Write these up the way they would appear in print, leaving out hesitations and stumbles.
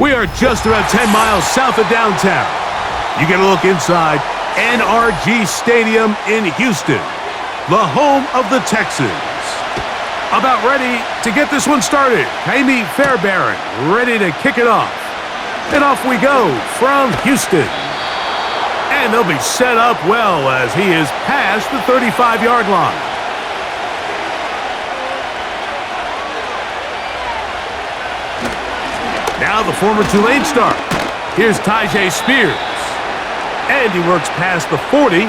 We are just about 10 miles south of downtown. You get a look inside NRG Stadium in Houston, the home of the Texans. About ready to get this one started. Jaime Fairbairn ready to kick it off. And off we go from Houston. And they'll be set up well as he is past the 35-yard line. Now the former Tulane star. Here's Tyjae Spears. And he works past the 40,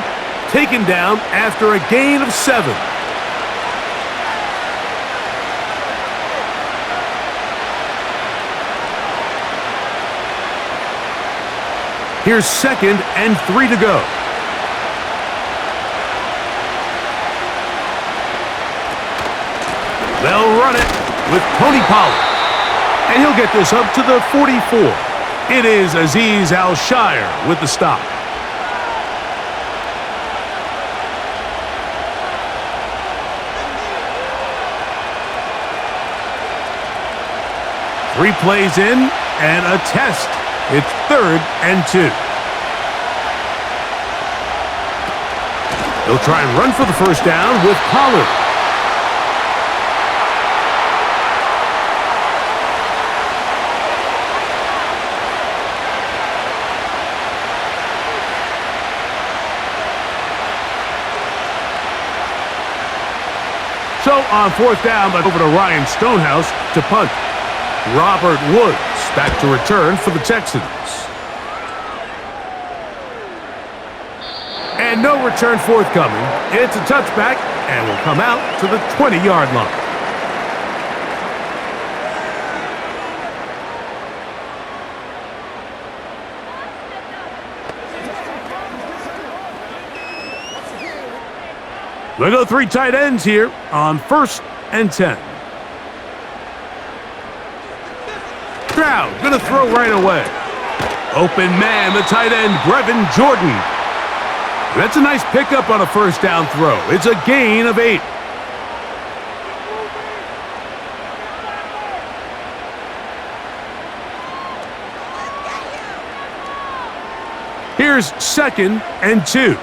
taken down after a gain of 7. Here's 2nd and 3 to go. They'll run it with Tony Pollard. And he'll get this up to the 44. It is Azeez Al-Shire with the stop. Three plays in and a test. It's 3rd and 2. They'll try and run for the first down with Pollard. So on 4th down, but over to Ryan Stonehouse to punt. Robert Woods back to return for the Texans. And no return forthcoming. It's a touchback and will come out to the 20-yard line. They go 3 tight ends here on 1st and 10. Stroud going to throw right away. Open man, the tight end, Brevin Jordan. That's a nice pickup on a first down throw. It's a gain of 8. Here's 2nd and 2.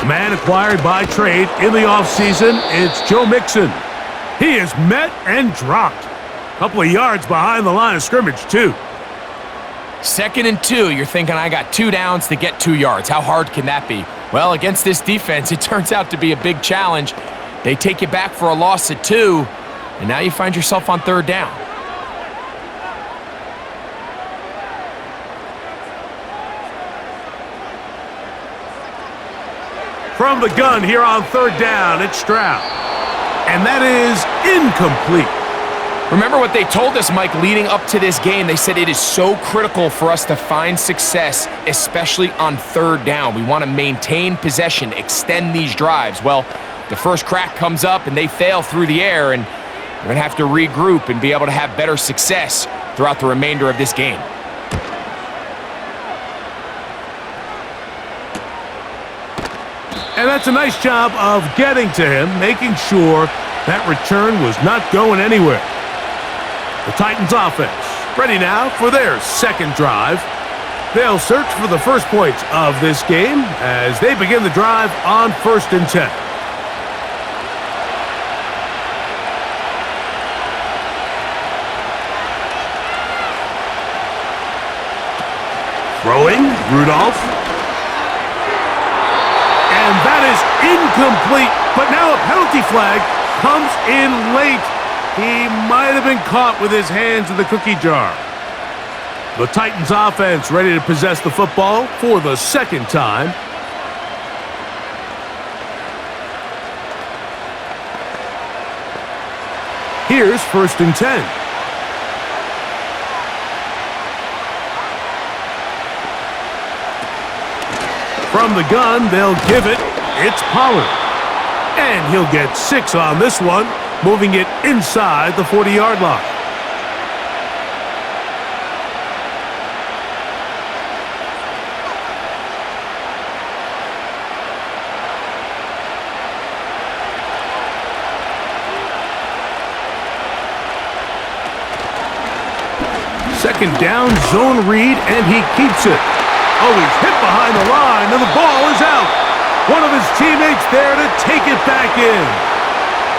Man acquired by trade in the offseason, it's Joe Mixon. He is met and dropped. A couple of yards behind the line of scrimmage, too. 2nd and 2, you're thinking I got 2 downs to get 2 yards. How hard can that be? Well, against this defense, it turns out to be a big challenge. They take you back for a loss at 2, and now you find yourself on 3rd down. From the gun here on 3rd down, it's Stroud. And that is incomplete. Remember what they told us, Mike, leading up to this game. They said it is so critical for us to find success, especially on 3rd down. We want to maintain possession, extend these drives. Well, the first crack comes up and they fail through the air, and we're going to have to regroup and be able to have better success throughout the remainder of this game. And that's a nice job of getting to him, making sure that return was not going anywhere. The Titans offense ready now for their 2nd drive. They'll search for the first points of this game as they begin the drive on 1st and 10. Throwing, Rudolph. And that is incomplete, but now a penalty flag comes in late. He might have been caught with his hands in the cookie jar. The Titans offense ready to possess the football for the 2nd time. Here's 1st and 10. From the gun, they'll give it. It's Pollard. And he'll get 6 on this one, moving it inside the 40-yard line. Second down, zone read, and he keeps it. Oh, he's hit behind the line, and the ball is out. One of his teammates there to take it back in.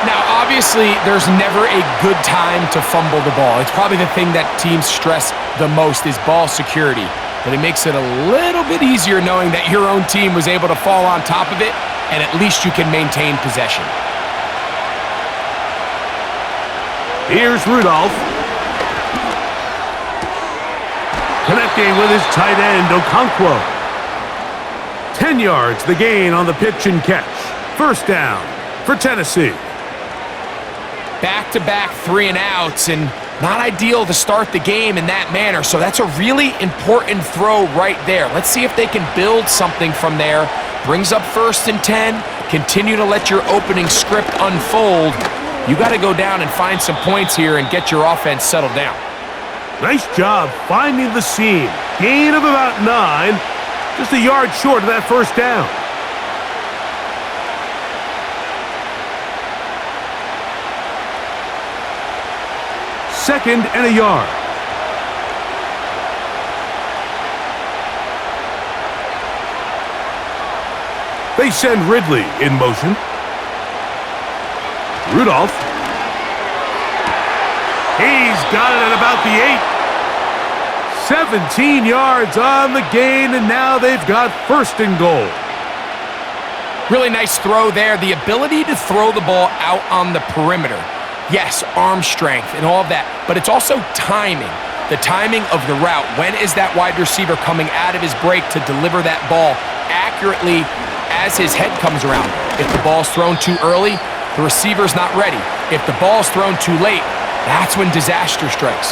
Now, obviously, there's never a good time to fumble the ball. It's probably the thing that teams stress the most is ball security. But it makes it a little bit easier knowing that your own team was able to fall on top of it, and at least you can maintain possession. Here's Rudolph. Connecting with his tight end, Okonkwo. 10 yards the gain on the pitch and catch. First down for Tennessee. Back-to-back 3-and-outs, and not ideal to start the game in that manner. So that's a really important throw right there. Let's see if they can build something from there. Brings up 1st and 10. Continue to let your opening script unfold. You got to go down and find some points here and get your offense settled down. Nice job finding the seam. Gain of about 9. Just a yard short of that first down. Second and a yard. They send Ridley in motion. Rudolph. He's got it at about the 8. 17 yards on the gain, and now they've got 1st and goal. Really nice throw there. The ability to throw the ball out on the perimeter. Yes, arm strength and all of that, but it's also timing. The timing of the route. When is that wide receiver coming out of his break to deliver that ball accurately as his head comes around? If the ball's thrown too early, the receiver's not ready. If the ball's thrown too late, that's when disaster strikes.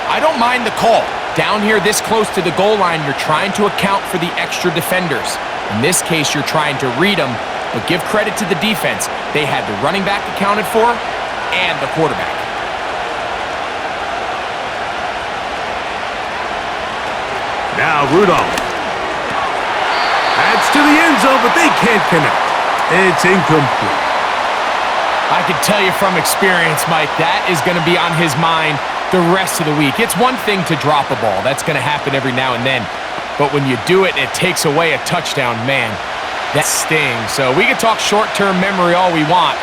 I don't mind the call. Down here this close to the goal line, you're trying to account for the extra defenders. In this case, you're trying to read them, but give credit to the defense. They had the running back accounted for and the quarterback. Now Rudolph. Adds to the end zone, but they can't connect. It's incomplete. I can tell you from experience, Mike, that is going to be on his mind the rest of the week. It's one thing to drop a ball. That's going to happen every now and then. But when you do it and it takes away a touchdown, man, that stings. So we can talk short-term memory all we want,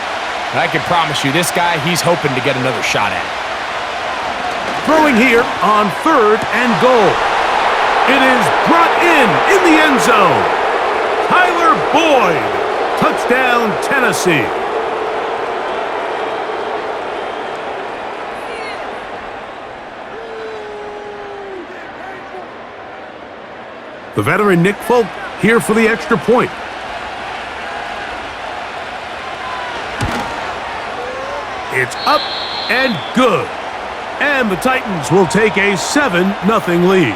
but I can promise you this guy, he's hoping to get another shot at it. Throwing here on 3rd and goal. It is brought in the end zone. Tyler Boyd. Touchdown, Tennessee. The veteran Nick Folk here for the extra point. It's up and good. And the Titans will take a 7-0 lead.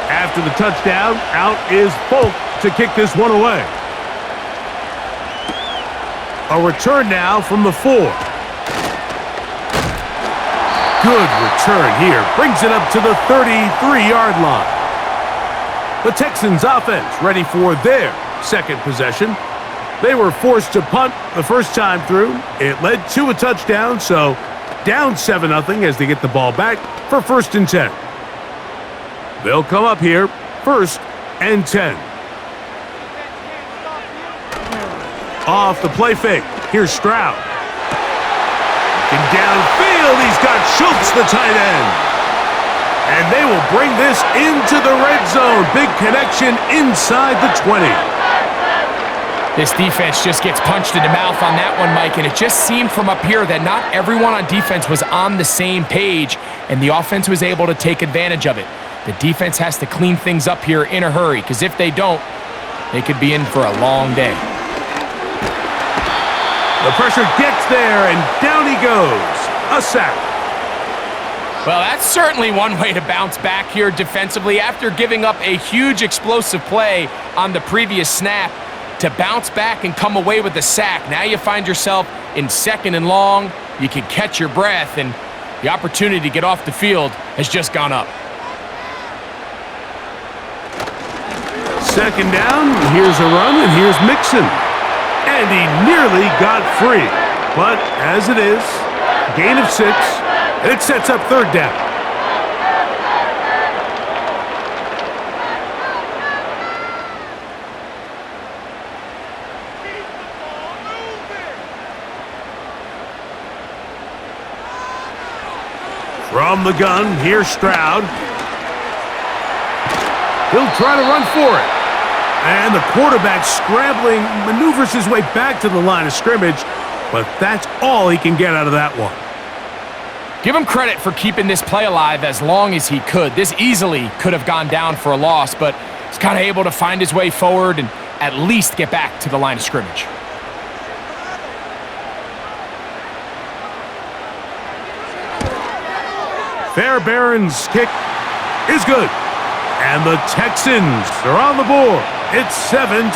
After the touchdown, out is Folk to kick this one away. A return now from the 4. Good return here. Brings it up to the 33-yard line. The Texans offense ready for their second possession. They were forced to punt the first time through. It led to a touchdown, so down 7-0 as they get the ball back for 1st and 10. They'll come up here, 1st and 10. Off the play fake. Here's Stroud. And downfield, he's got Schultz, the tight end. And they will bring this into the red zone. Big connection inside the 20. This defense just gets punched in the mouth on that one, Mike, and it just seemed from up here that not everyone on defense was on the same page, and the offense was able to take advantage of it. The defense has to clean things up here in a hurry, because if they don't, they could be in for a long day. The pressure gets there, and down he goes. A sack. Well, that's certainly one way to bounce back here defensively. After giving up a huge explosive play on the previous snap, to bounce back and come away with a sack. Now you find yourself in 2nd and long. You can catch your breath, and The opportunity to get off the field has just gone up. Second down, here's a run, and here's Mixon. And he nearly got free. But as it is, gain of 6, and it sets up third down. From the gun, here's Stroud. He'll try to run for it. And the quarterback scrambling, maneuvers his way back to the line of scrimmage, but that's all he can get out of that one. Give him credit for keeping this play alive as long as he could. This easily could have gone down for a loss, but he's kind of able to find his way forward and at least get back to the line of scrimmage. Fairbairn's kick is good. And the Texans are on the board. It's 7-3.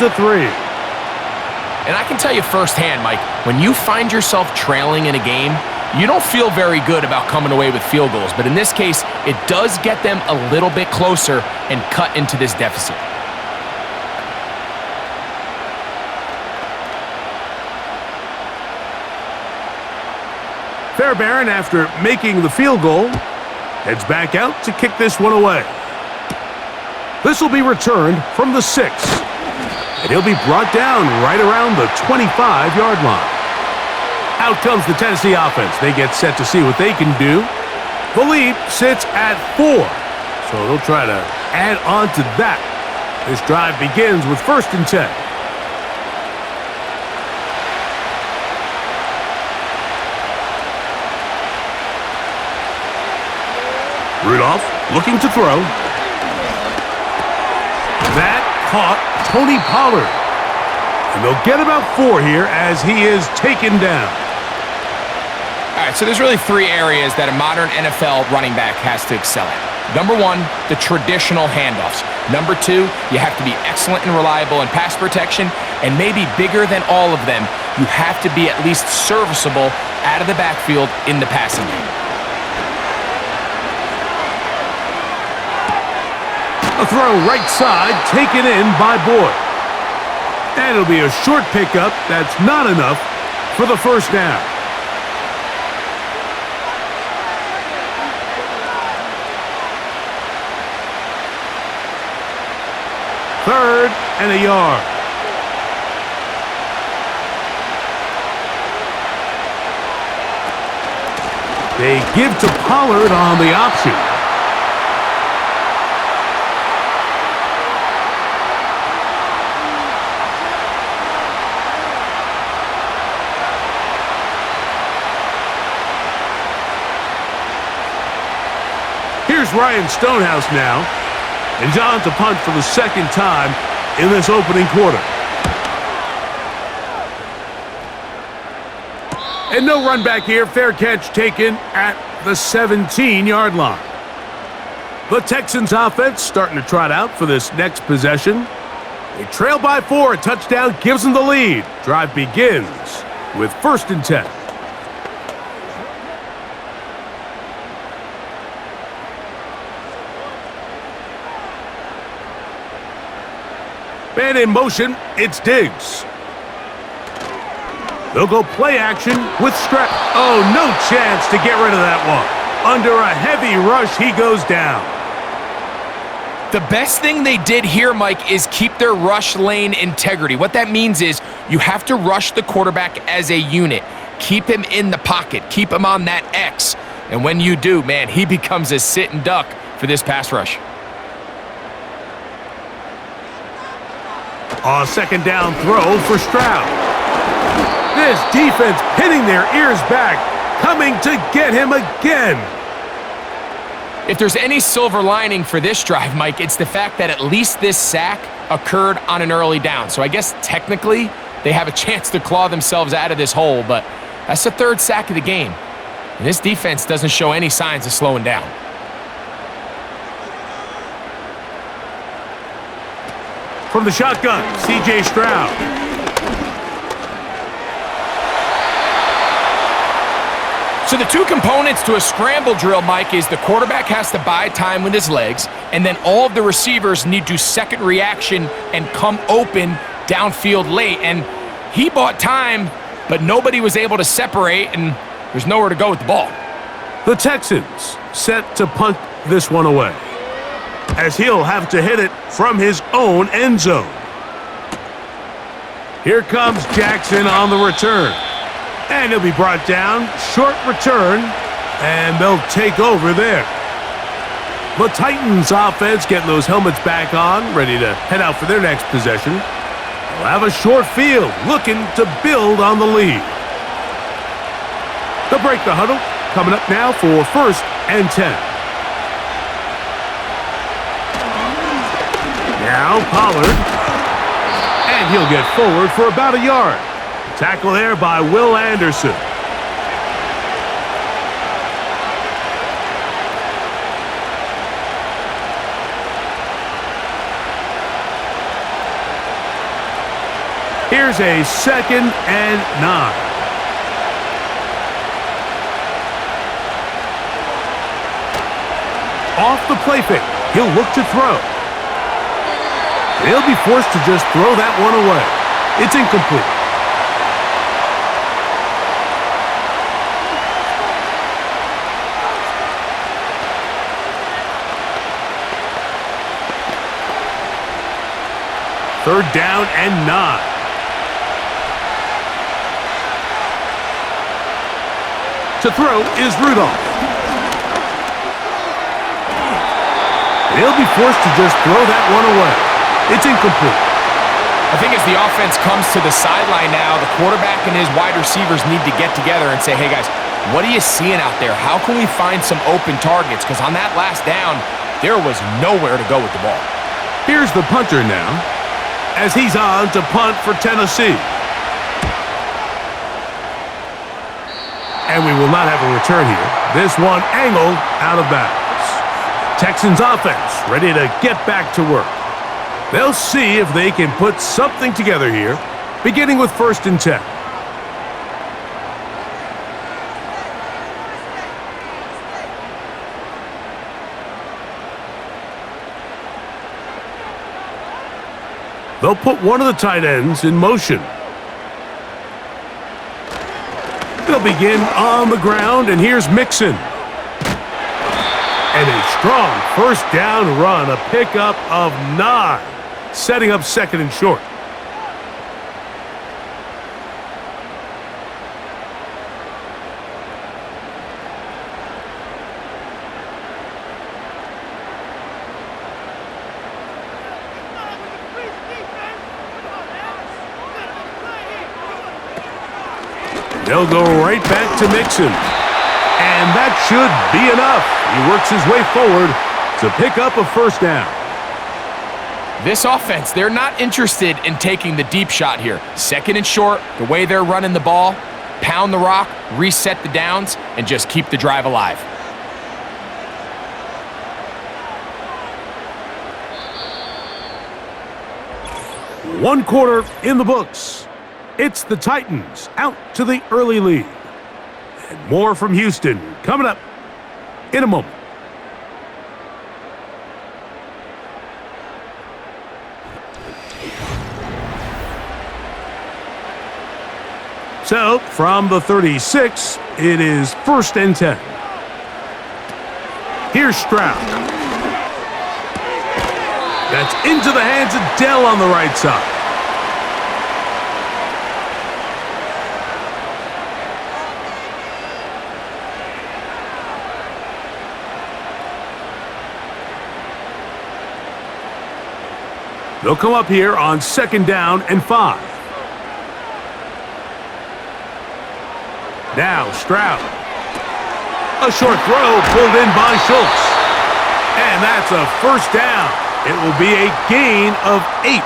And I can tell you firsthand, Mike, when you find yourself trailing in a game, you don't feel very good about coming away with field goals. But in this case, it does get them a little bit closer and cut into this deficit. Fairbairn, after making the field goal, heads back out to kick this one away. This will be returned from the 6. And he'll be brought down right around the 25-yard line. Out comes the Tennessee offense. They get set to see what they can do. The lead sits at 4. So they'll try to add on to that. This drive begins with 1st and 10. Rudolph looking to throw. That caught Tony Pollard. And they'll get about 4 here as he is taken down. All right, so there's really 3 areas that a modern NFL running back has to excel at. Number 1, the traditional handoffs. Number 2, you have to be excellent and reliable in pass protection. And maybe bigger than all of them, you have to be at least serviceable out of the backfield in the passing game. A throw right side, taken in by Boyd. And it'll be a short pickup. That's not enough for the first down. Third and a yard. They give to Pollard on the option. Here's Ryan Stonehouse now. And John to punt for the 2nd time in this opening quarter. And no run back here. Fair catch taken at the 17-yard line. The Texans offense starting to trot out for this next possession. They trail by 4. A touchdown gives them the lead. Drive begins with 1st and 10. Man in motion, it's Diggs. They'll go play action with Stroud. Oh, no chance to get rid of that one. Under a heavy rush, he goes down. The best thing they did here, Mike, is keep their rush lane integrity. What that means is you have to rush the quarterback as a unit. Keep him in the pocket. Keep him on that X. And when you do, man, he becomes a sit and duck for this pass rush. A 2nd down throw for Stroud. This defense pinning their ears back, coming to get him again. If there's any silver lining for this drive, Mike, it's the fact that at least this sack occurred on an early down. So I guess technically they have a chance to claw themselves out of this hole, but that's the 3rd sack of the game. And this defense doesn't show any signs of slowing down. From the shotgun, C.J. Stroud. So the two components to a scramble drill, Mike, is the quarterback has to buy time with his legs, and then all of the receivers need to second reaction and come open downfield late. And he bought time, but nobody was able to separate, and there's nowhere to go with the ball. The Texans set to punt this one away, as he'll have to hit it from his own end zone. Here comes Jackson on the return. And he'll be brought down. Short return. And they'll take over there. The Titans offense getting those helmets back on, ready to head out for their next possession. They'll have a short field, looking to build on the lead. They'll break the huddle. Coming up now for 1st and 10. Now Pollard. And he'll get forward for about a yard. Tackle there by Will Anderson. Here's a 2nd and 9. Off the play fake. He'll look to throw. They'll be forced to just throw that one away. It's incomplete. Third down and 9. To throw is Rudolph. They'll be forced to just throw that one away. It's incomplete. I think as the offense comes to the sideline now, the quarterback and his wide receivers need to get together and say, hey guys, what are you seeing out there? How can we find some open targets? Because on that last down, there was nowhere to go with the ball. Here's the punter now, as he's on to punt for Tennessee. And we will not have a return here. This one angled out of bounds. Texans offense ready to get back to work. They'll see if they can put something together here, beginning with 1st and 10. They'll put one of the tight ends in motion. They'll begin on the ground, and here's Mixon. And a strong 1st down run, a pickup of 9. Setting up 2nd and short. They'll go right back to Mixon. And that should be enough. He works his way forward to pick up a 1st down. This offense, they're not interested in taking the deep shot here. 2nd and short, the way they're running the ball, pound the rock, reset the downs, and just keep the drive alive. One quarter in the books. It's the Titans out to the early lead. And more from Houston coming up in a moment. So, from the 36, it is 1st and 10. Here's Stroud. That's into the hands of Dell on the right side. They'll come up here on 2nd down and 5. Now Stroud. A short throw pulled in by Schultz. And that's a 1st down. It will be a gain of 8.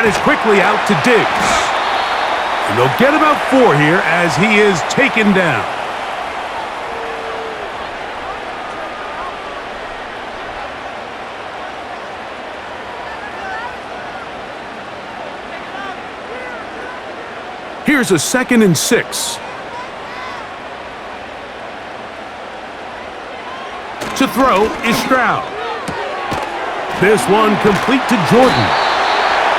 That is quickly out to Diggs. And they'll get about 4 here as he is taken down. Here's a 2nd and 6. To throw is Stroud. This one complete to Jordan.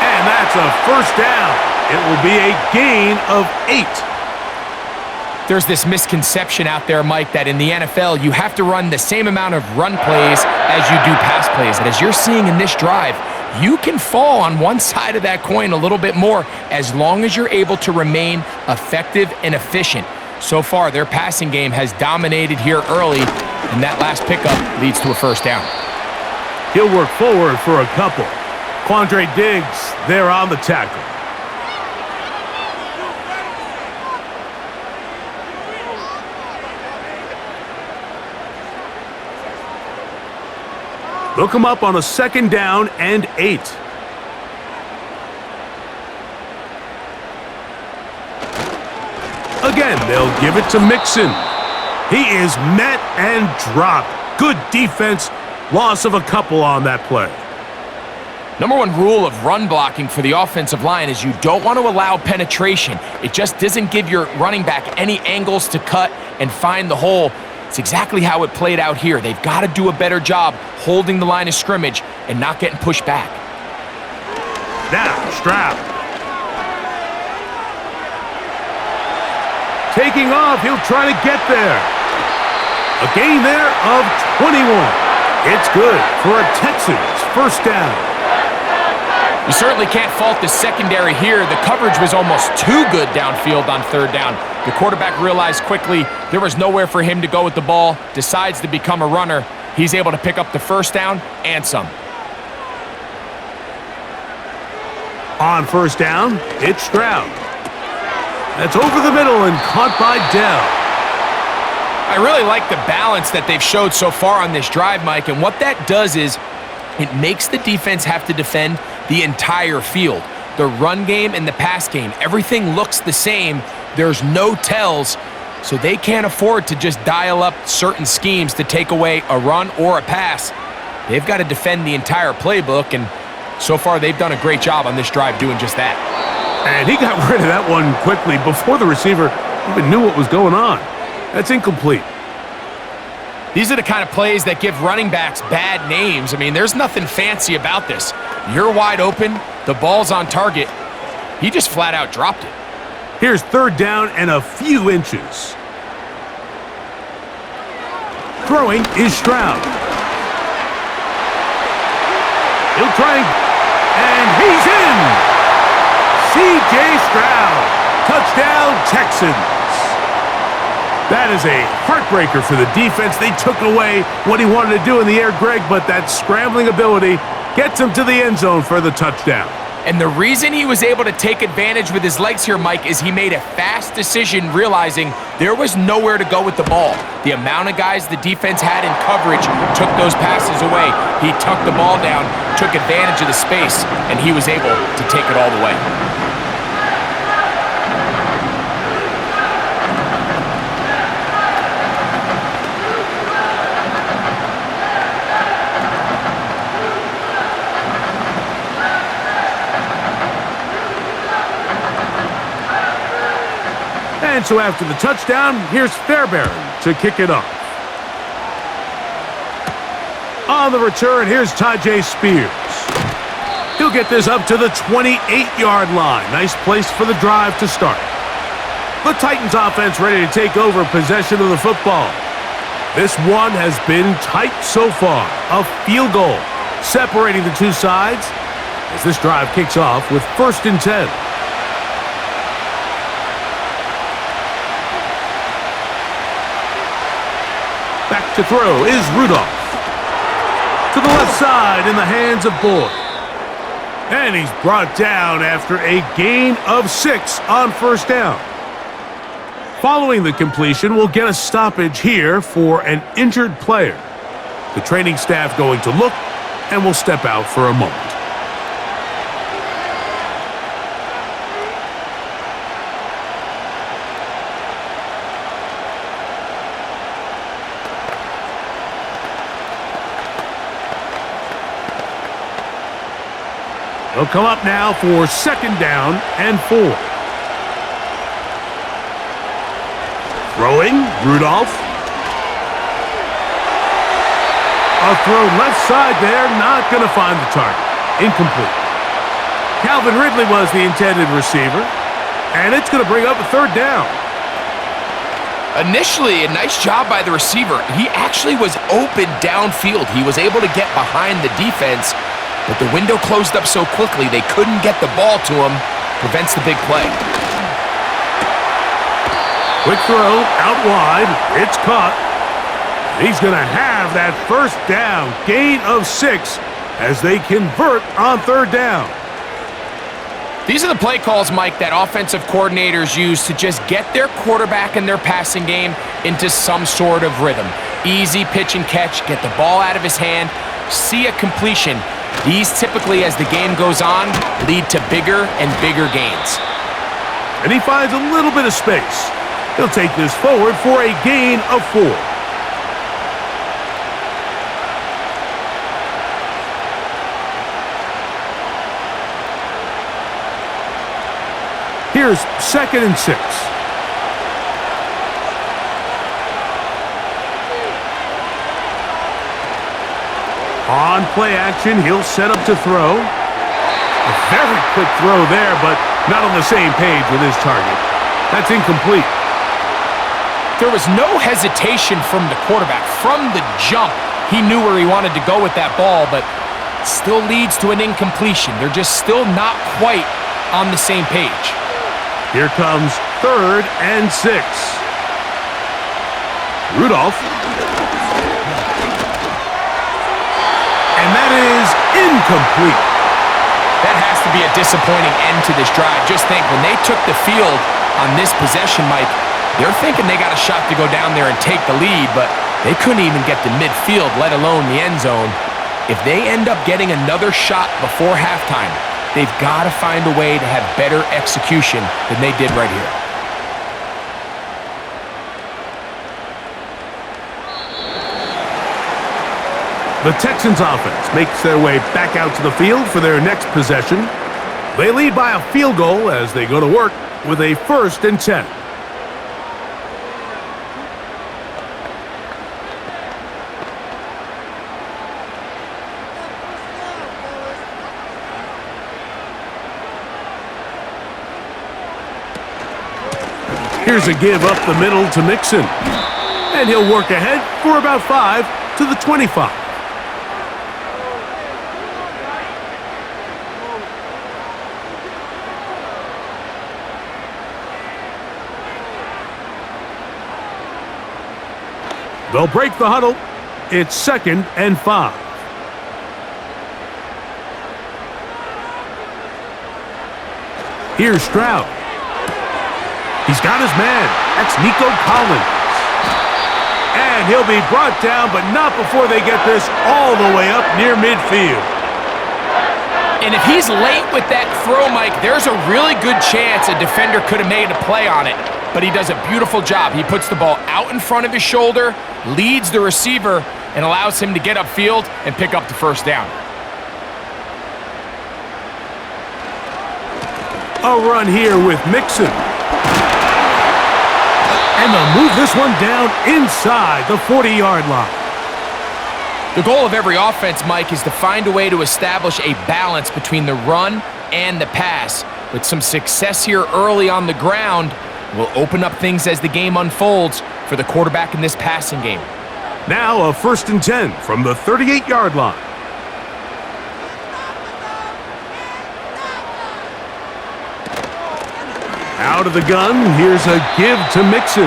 And that's a first down. It will be a gain of 8. There's this misconception out there, Mike, that in the NFL, you have to run the same amount of run plays as you do pass plays. And as you're seeing in this drive, you can fall on one side of that coin a little bit more as long as you're able to remain effective and efficient. So far, their passing game has dominated here early, and that last pickup leads to a first down. He'll work forward for a couple. Quandre Diggs there on the tackle. They'll come up on a 2nd down and 8. Again, they'll give it to Mixon. He is met and dropped. Good defense. Loss of a couple on that play. Number one rule of run blocking for the offensive line is you don't want to allow penetration. It just doesn't give your running back any angles to cut and find the hole. It's exactly how it played out here. They've got to do a better job holding the line of scrimmage and not getting pushed back. Now, Stroud. Taking off, he'll try to get there. A gain there of 21. It's good for a Texans first down. You certainly can't fault the secondary here. The coverage was almost too good downfield on 3rd down. The quarterback realized quickly there was nowhere for him to go with the ball, decides to become a runner. He's able to pick up the first down and some. On first down, it's Stroud. That's over the middle and caught by Dell. I really like the balance that they've showed so far on this drive, Mike, and what that does is it makes the defense have to defend the entire field. The run game and the pass game, everything looks the same. There's no tells, so they can't afford to just dial up certain schemes to take away a run or a pass. They've got to defend the entire playbook, and so far they've done a great job on this drive doing just that. And he got rid of that one quickly before the receiver even knew what was going on. That's incomplete. These are the kind of plays that give running backs bad names. I mean, there's nothing fancy about this. You're wide open, the ball's on target. He just flat out dropped it. Here's 3rd down and a few inches. Throwing is Stroud. He'll try and he's in! C.J. Stroud, touchdown Texans. That is a heartbreaker for the defense. They took away what he wanted to do in the air, Greg, but that scrambling ability gets him to the end zone for the touchdown. And the reason he was able to take advantage with his legs here, Mike, is he made a fast decision realizing there was nowhere to go with the ball. The amount of guys the defense had in coverage took those passes away. He tucked the ball down, took advantage of the space, and he was able to take it all the way. And so after the touchdown, here's Fairbairn to kick it off. On the return, here's Tajay Spears. He'll get this up to the 28-yard line. Nice place for the drive to start. The Titans offense ready to take over possession of the football. This one has been tight so far. A field goal separating the two sides as this drive kicks off with 1st and 10. Back to throw is Rudolph. To the left side in the hands of Boyd. And he's brought down after a gain of 6 on 1st down. Following the completion, we'll get a stoppage here for an injured player. The training staff going to look and will step out for a moment. They'll come up now for 2nd down and 4. Throwing, Rudolph. A throw left side there, not going to find the target. Incomplete. Calvin Ridley was the intended receiver, and it's going to bring up a 3rd down. Initially, a nice job by the receiver. He actually was open downfield. He was able to get behind the defense, but the window closed up so quickly they couldn't get the ball to him. Prevents the big play. Quick throw, out wide. It's caught. He's going to have that 1st down, gain of 6, as they convert on 3rd down. These are the play calls, Mike, that offensive coordinators use to just get their quarterback and their passing game into some sort of rhythm. Easy pitch and catch, get the ball out of his hand, see a completion. These typically, as the game goes on, lead to bigger and bigger gains. And he finds a little bit of space. He'll take this forward for a gain of 4. Here's 2nd and 6. On play action, he'll set up to throw. A very quick throw there, but not on the same page with his target. That's incomplete. There was no hesitation from the quarterback. From the jump, he knew where he wanted to go with that ball, but still leads to an incompletion. They're just still not quite on the same page. Here comes 3rd and 6. Rudolph. And that is incomplete. That has to be a disappointing end to this drive. Just think, when they took the field on this possession, Mike, they're thinking they got a shot to go down there and take the lead, but they couldn't even get to midfield, let alone the end zone. If they end up getting another shot before halftime, they've got to find a way to have better execution than they did right here. The Texans offense makes their way back out to the field for their next possession. They lead by a field goal as they go to work with a 1st and 10. Here's a give up the middle to Mixon. And he'll work ahead for about 5 to the 25. They'll break the huddle. It's 2nd and 5. Here's Stroud. He's got his man. That's Nico Collins. And he'll be brought down, but not before they get this all the way up near midfield. And if he's late with that throw, Mike, there's a really good chance a defender could have made a play on it. But he does a beautiful job. He puts the ball out in front of his shoulder, leads the receiver, and allows him to get upfield and pick up the 1st down. A run here with Mixon. And they'll move this one down inside the 40-yard line. The goal of every offense, Mike, is to find a way to establish a balance between the run and the pass. With some success here early on the ground, will open up things as the game unfolds for the quarterback in this passing game. Now a 1st and 10 from the 38-yard line. Out of the gun, here's a give to Mixon.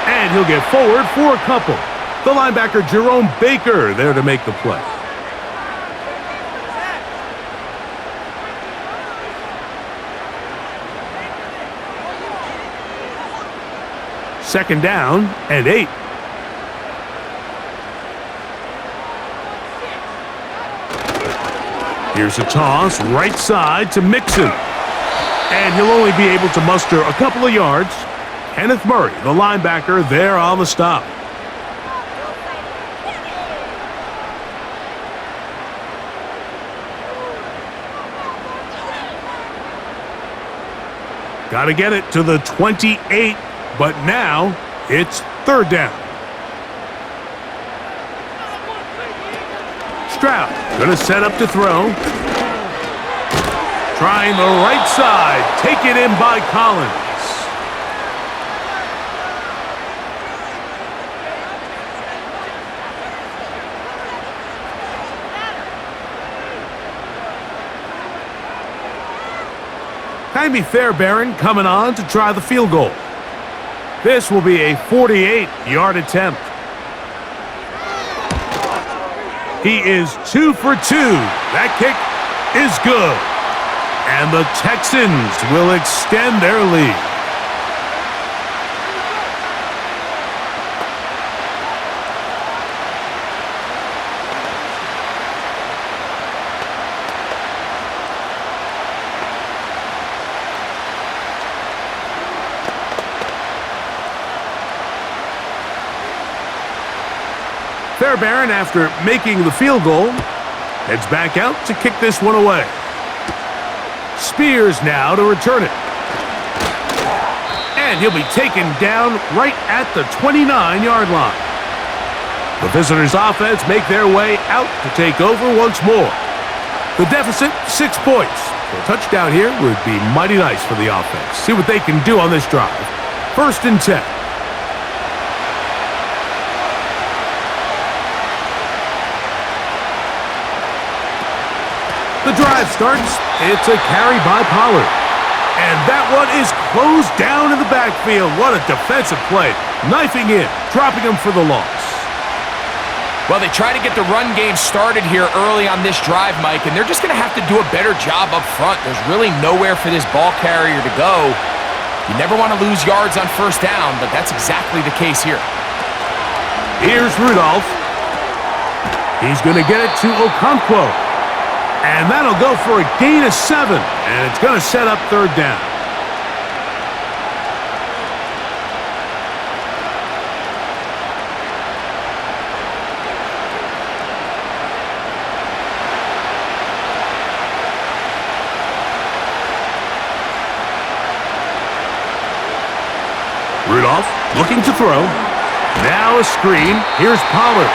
And he'll get forward for a couple. The linebacker, Jerome Baker, there to make the play. Second down and 8. Here's a toss right side to Mixon. And he'll only be able to muster a couple of yards. Kenneth Murray, the linebacker, there on the stop. Got to get it to the 28, but now it's third down. Stroud going to set up to throw. Trying the right side. Taken in by Collins. Jaime Fairbairn coming on to try the field goal. This will be a 48-yard attempt. He is 2 for 2. That kick is good. And the Texans will extend their lead. Fairbairn, after making the field goal, heads back out to kick this one away. Spears now to return it. And he'll be taken down right at the 29-yard line. The visitors' offense make their way out to take over once more. The deficit, 6 points. A touchdown here would be mighty nice for the offense. See what they can do on this drive. 1st and 10. The drive starts. It's a carry by Pollard. And that one is closed down in the backfield. What a defensive play. Knifing in, dropping him for the loss. Well, they try to get the run game started here early on this drive, Mike, and they're just going to have to do a better job up front. There's really nowhere for this ball carrier to go. You never want to lose yards on 1st down, but that's exactly the case here. Here's Rudolph. He's going to get it to Okonkwo. And that'll go for a gain of 7. And it's going to set up 3rd down. Rudolph looking to throw. Now a screen. Here's Pollard.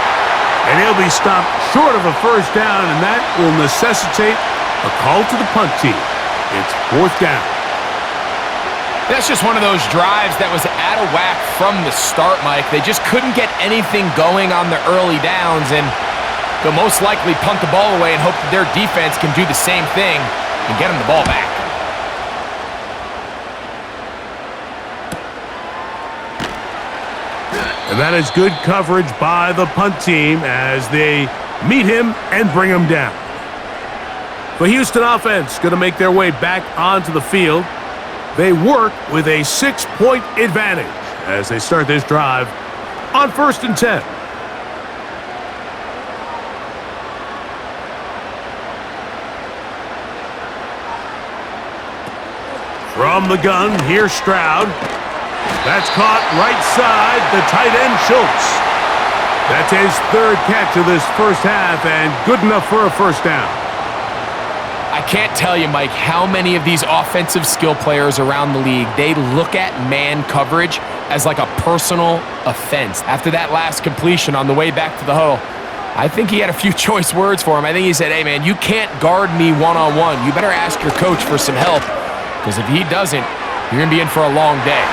And he'll be stopped short of a 1st down, and that will necessitate a call to the punt team. It's 4th down. That's just one of those drives that was out of whack from the start, Mike. They just couldn't get anything going on the early downs, and they'll most likely punt the ball away and hope that their defense can do the same thing and get them the ball back. And that is good coverage by the punt team as they meet him and bring him down. The Houston offense going to make their way back onto the field. They work with a 6-point advantage as they start this drive on 1st and 10. From the gun, here's Stroud. That's caught right side, the tight end Schultz. That's his 3rd catch of this 1st half and good enough for a 1st down. I can't tell you, Mike, how many of these offensive skill players around the league, they look at man coverage as like a personal offense. After that last completion on the way back to the huddle, I think he had a few choice words for him. I think he said, hey, man, you can't guard me one-on-one. You better ask your coach for some help, because if he doesn't, you're going to be in for a long day.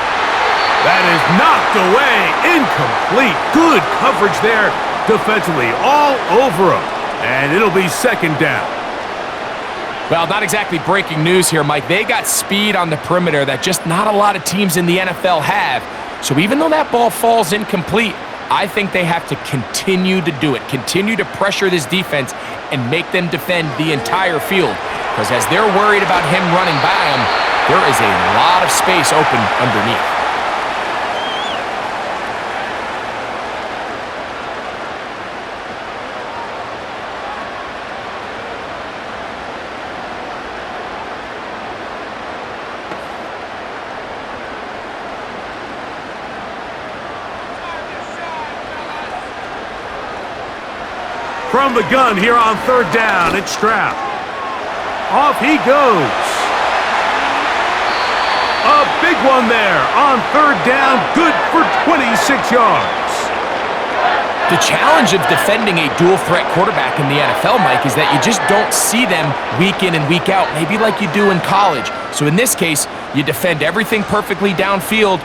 That is knocked away, incomplete. Good coverage there defensively, all over him. And it'll be 2nd down. Well, not exactly breaking news here, Mike. They got speed on the perimeter that just not a lot of teams in the NFL have. So even though that ball falls incomplete, I think they have to continue to do it, continue to pressure this defense and make them defend the entire field. Because as they're worried about him running by them, there is a lot of space open underneath. From the gun here on 3rd down, it's Stroud. Off he goes. A big one there on third down, good for 26 yards. The challenge of defending a dual-threat quarterback in the NFL, Mike, is that you just don't see them week in and week out, maybe like you do in college. So in this case, you defend everything perfectly downfield,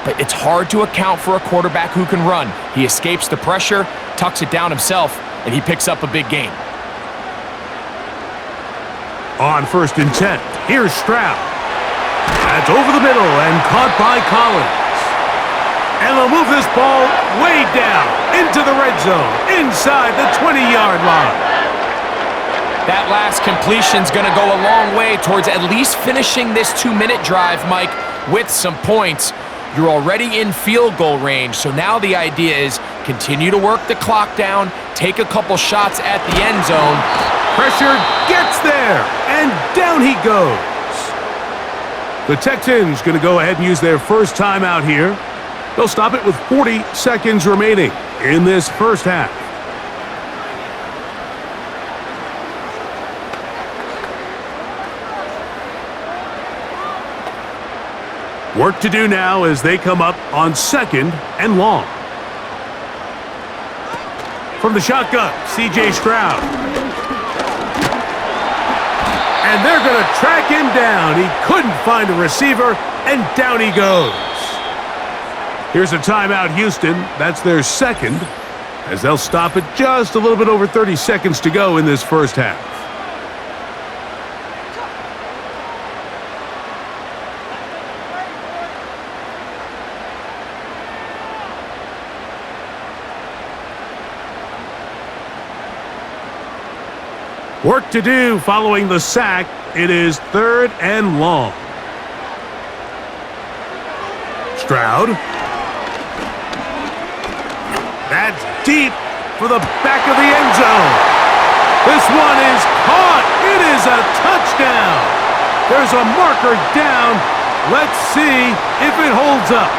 but it's hard to account for a quarterback who can run. He escapes the pressure, tucks it down himself, and he picks up a big gain. On 1st and 10, here's Stroud. That's over the middle and caught by Collins. And they'll move this ball way down into the red zone, inside the 20-yard line. That last completion's going to go a long way towards at least finishing this 2-minute drive, Mike, with some points. You're already in field goal range, so now the idea is continue to work the clock down, take a couple shots at the end zone. Pressure gets there, and down he goes. The Texans going to go ahead and use their first timeout here. They'll stop it with 40 seconds remaining in this first half. Work to do now as they come up on 2nd and long. From the shotgun, C.J. Stroud. And they're going to track him down. He couldn't find a receiver, and down he goes. Here's a timeout, Houston. That's their second, as they'll stop it just a little bit over 30 seconds to go in this first half. Work to do following the sack. It is 3rd and long. Stroud. That's deep for the back of the end zone. This one is caught. It is a touchdown. There's a marker down. Let's see if it holds up.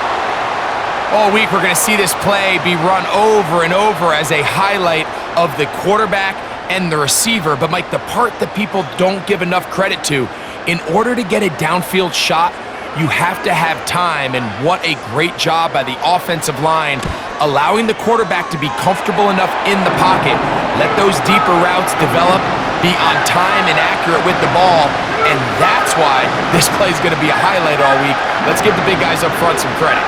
All week we're going to see this play be run over and over as a highlight of the quarterback and the receiver. But, Mike, the part that people don't give enough credit to, in order to get a downfield shot, you have to have time, and what a great job by the offensive line allowing the quarterback to be comfortable enough in the pocket, let those deeper routes develop, be on time and accurate with the ball, and that's why this play is going to be a highlight all week. Let's give the big guys up front some credit.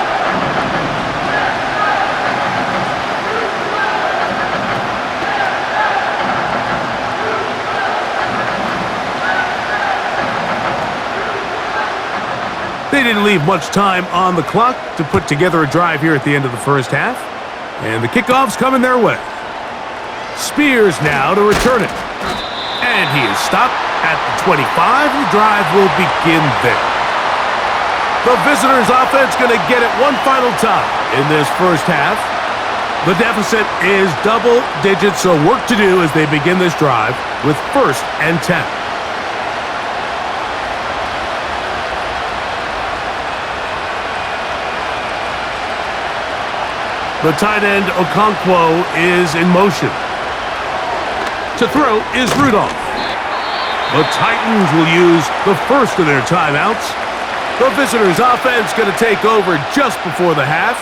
They didn't leave much time on the clock to put together a drive here at the end of the first half. And the kickoff's coming their way. Spears now to return it. And he is stopped at the 25. The drive will begin there. The visitors' offense going to get it one final time in this first half. The deficit is double digits, so work to do as they begin this drive with 1st and 10. The tight end, Okonkwo, is in motion. To throw is Rudolph. The Titans will use the first of their timeouts. The visitors' offense going to take over just before the half.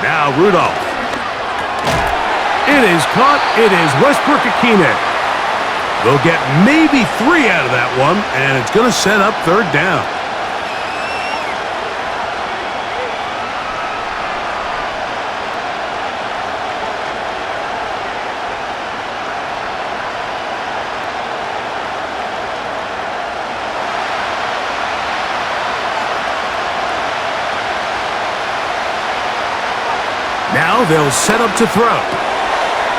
Now Rudolph. It is caught. It is Westbrook-Akine. They'll get maybe 3 out of that one, and it's going to set up 3rd down. Now they'll set up to throw.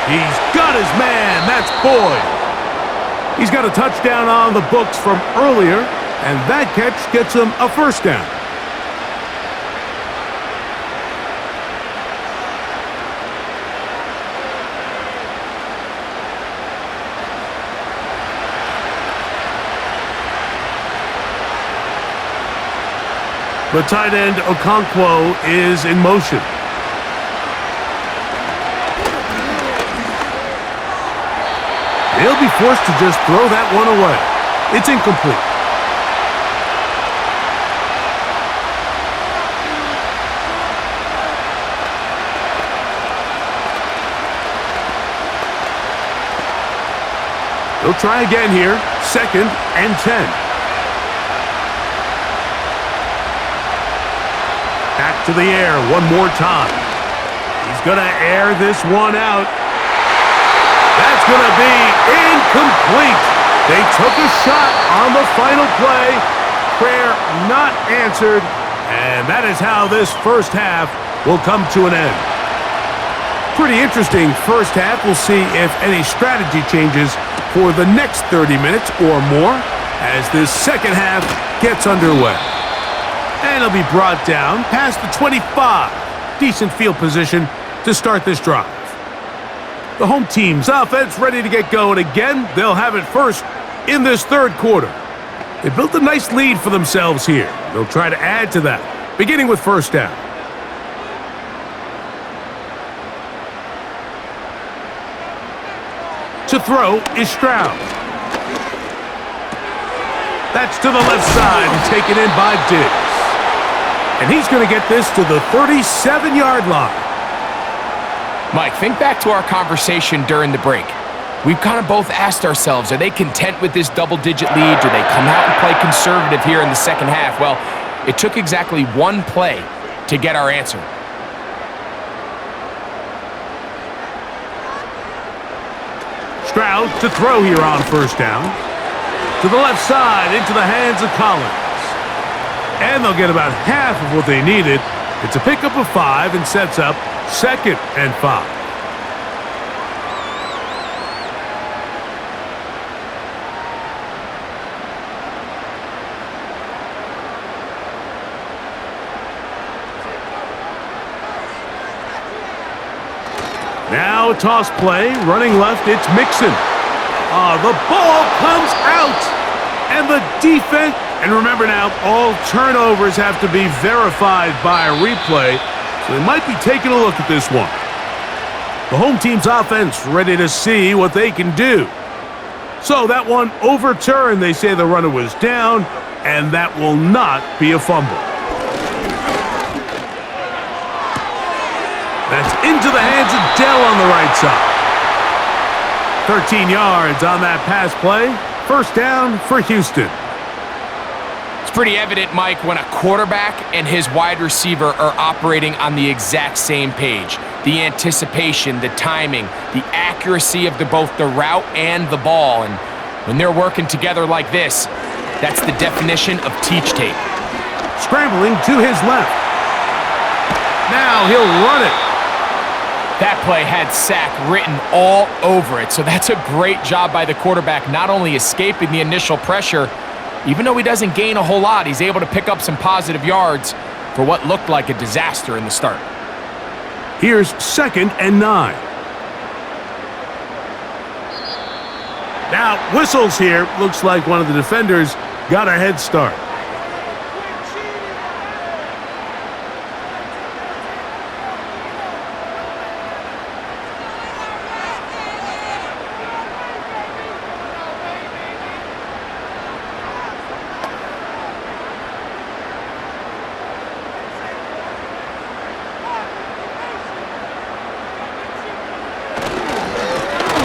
He's got his man. That's Boyd. He's got a touchdown on the books from earlier, and that catch gets him a 1st down. The tight end, Okonkwo, is in motion. He'll be forced to just throw that one away. It's incomplete. He'll try again here. 2nd and 10. Back to the air one more time. He's going to air this one out. That's going to be incomplete. They took a shot on the final play. Prayer not answered. And that is how this first half will come to an end. Pretty interesting first half. We'll see if any strategy changes for the next 30 minutes or more as this second half gets underway. And it'll be brought down past the 25. Decent field position to start this drive. The home team's offense ready to get going again. They'll have it first in this third quarter. They built a nice lead for themselves here. They'll try to add to that, beginning with first down. To throw is Stroud. That's to the left side and taken in by Diggs. And he's going to get this to the 37-yard line. Mike, think back to our conversation during the break. We've kind of both asked ourselves, are they content with this double-digit lead? Do they come out and play conservative here in the second half? Well, it took exactly one play to get our answer. Stroud to throw here on first down. To the left side, into the hands of Collins. And they'll get about half of what they needed. It's a pickup of 5 and sets up 2nd and 5. Now a toss play, running left, it's Mixon. The ball comes out, and the defense, and remember now, all turnovers have to be verified by a replay, so they might be taking a look at this one. The home team's offense ready to see what they can do. So that one overturned. They say the runner was down, and that will not be a fumble. That's into the hands of Dell on the right side. 13 yards on that pass play. First down for Houston. It's pretty evident, Mike, when a quarterback and his wide receiver are operating on the exact same page. The anticipation, the timing, the accuracy of both the route and the ball. And when they're working together like this, that's the definition of teach tape. Scrambling to his left. Now he'll run it. That play had sack written all over it, so that's a great job by the quarterback, not only escaping the initial pressure, even though he doesn't gain a whole lot, he's able to pick up some positive yards for what looked like a disaster in the start. Here's 2nd and 9. Now, whistles here. Looks like one of the defenders got a head start.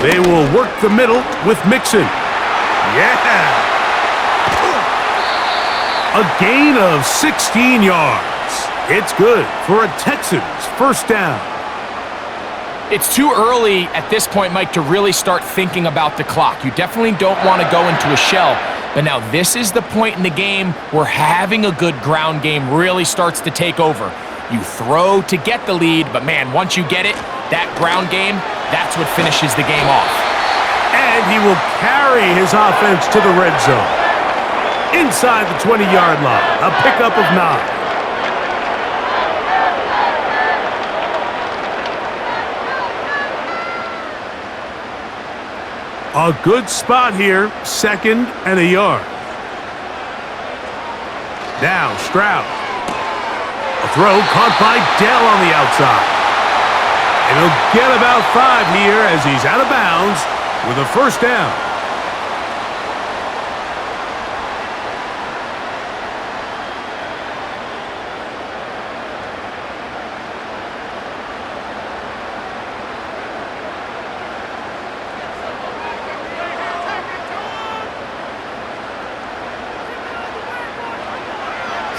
They will work the middle with Mixon. Yeah! A gain of 16 yards. It's good for a Texans first down. It's too early at this point, Mike, to really start thinking about the clock. You definitely don't want to go into a shell. But now this is the point in the game where having a good ground game really starts to take over. You throw to get the lead, but man, once you get it, that ground game, that's what finishes the game off. And he will carry his offense to the red zone. Inside the 20-yard line, a pickup of 9. A good spot here, 2nd and a yard. Now Stroud. A throw caught by Dell on the outside. And he'll get about 5 here as he's out of bounds with a first down.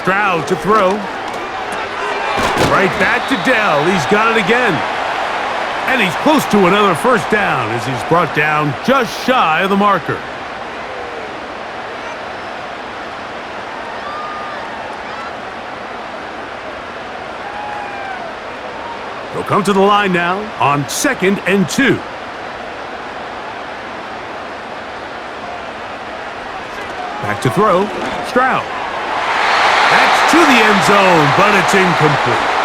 Stroud to throw. Right back to Dell. He's got it again. And he's close to another first down as he's brought down just shy of the marker. He'll come to the line now on 2nd and 2. Back to throw. Stroud. That's to the end zone, but it's incomplete.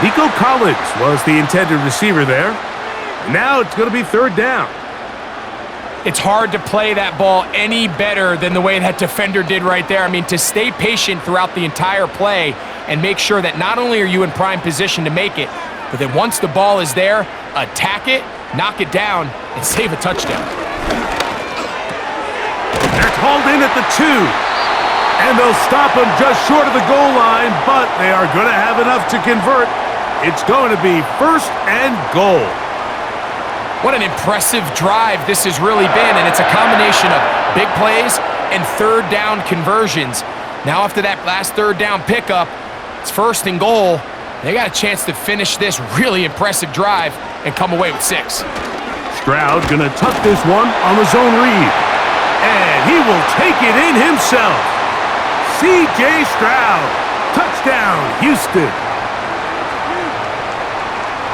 Nico Collins was the intended receiver there. Now it's going to be 3rd down. It's hard to play that ball any better than the way that defender did right there. I mean, to stay patient throughout the entire play and make sure that not only are you in prime position to make it, but then once the ball is there, attack it, knock it down, and save a touchdown. They're called in at the 2. And they'll stop him just short of the goal line, but they are going to have enough to convert. It's going to be 1st and goal. What an impressive drive this has really been, and it's a combination of big plays and 3rd down conversions. Now after that last 3rd down pickup, it's 1st and goal. They got a chance to finish this really impressive drive and come away with 6. Stroud going to tuck this one on the zone read. And he will take it in himself. C.J. Stroud, touchdown, Houston.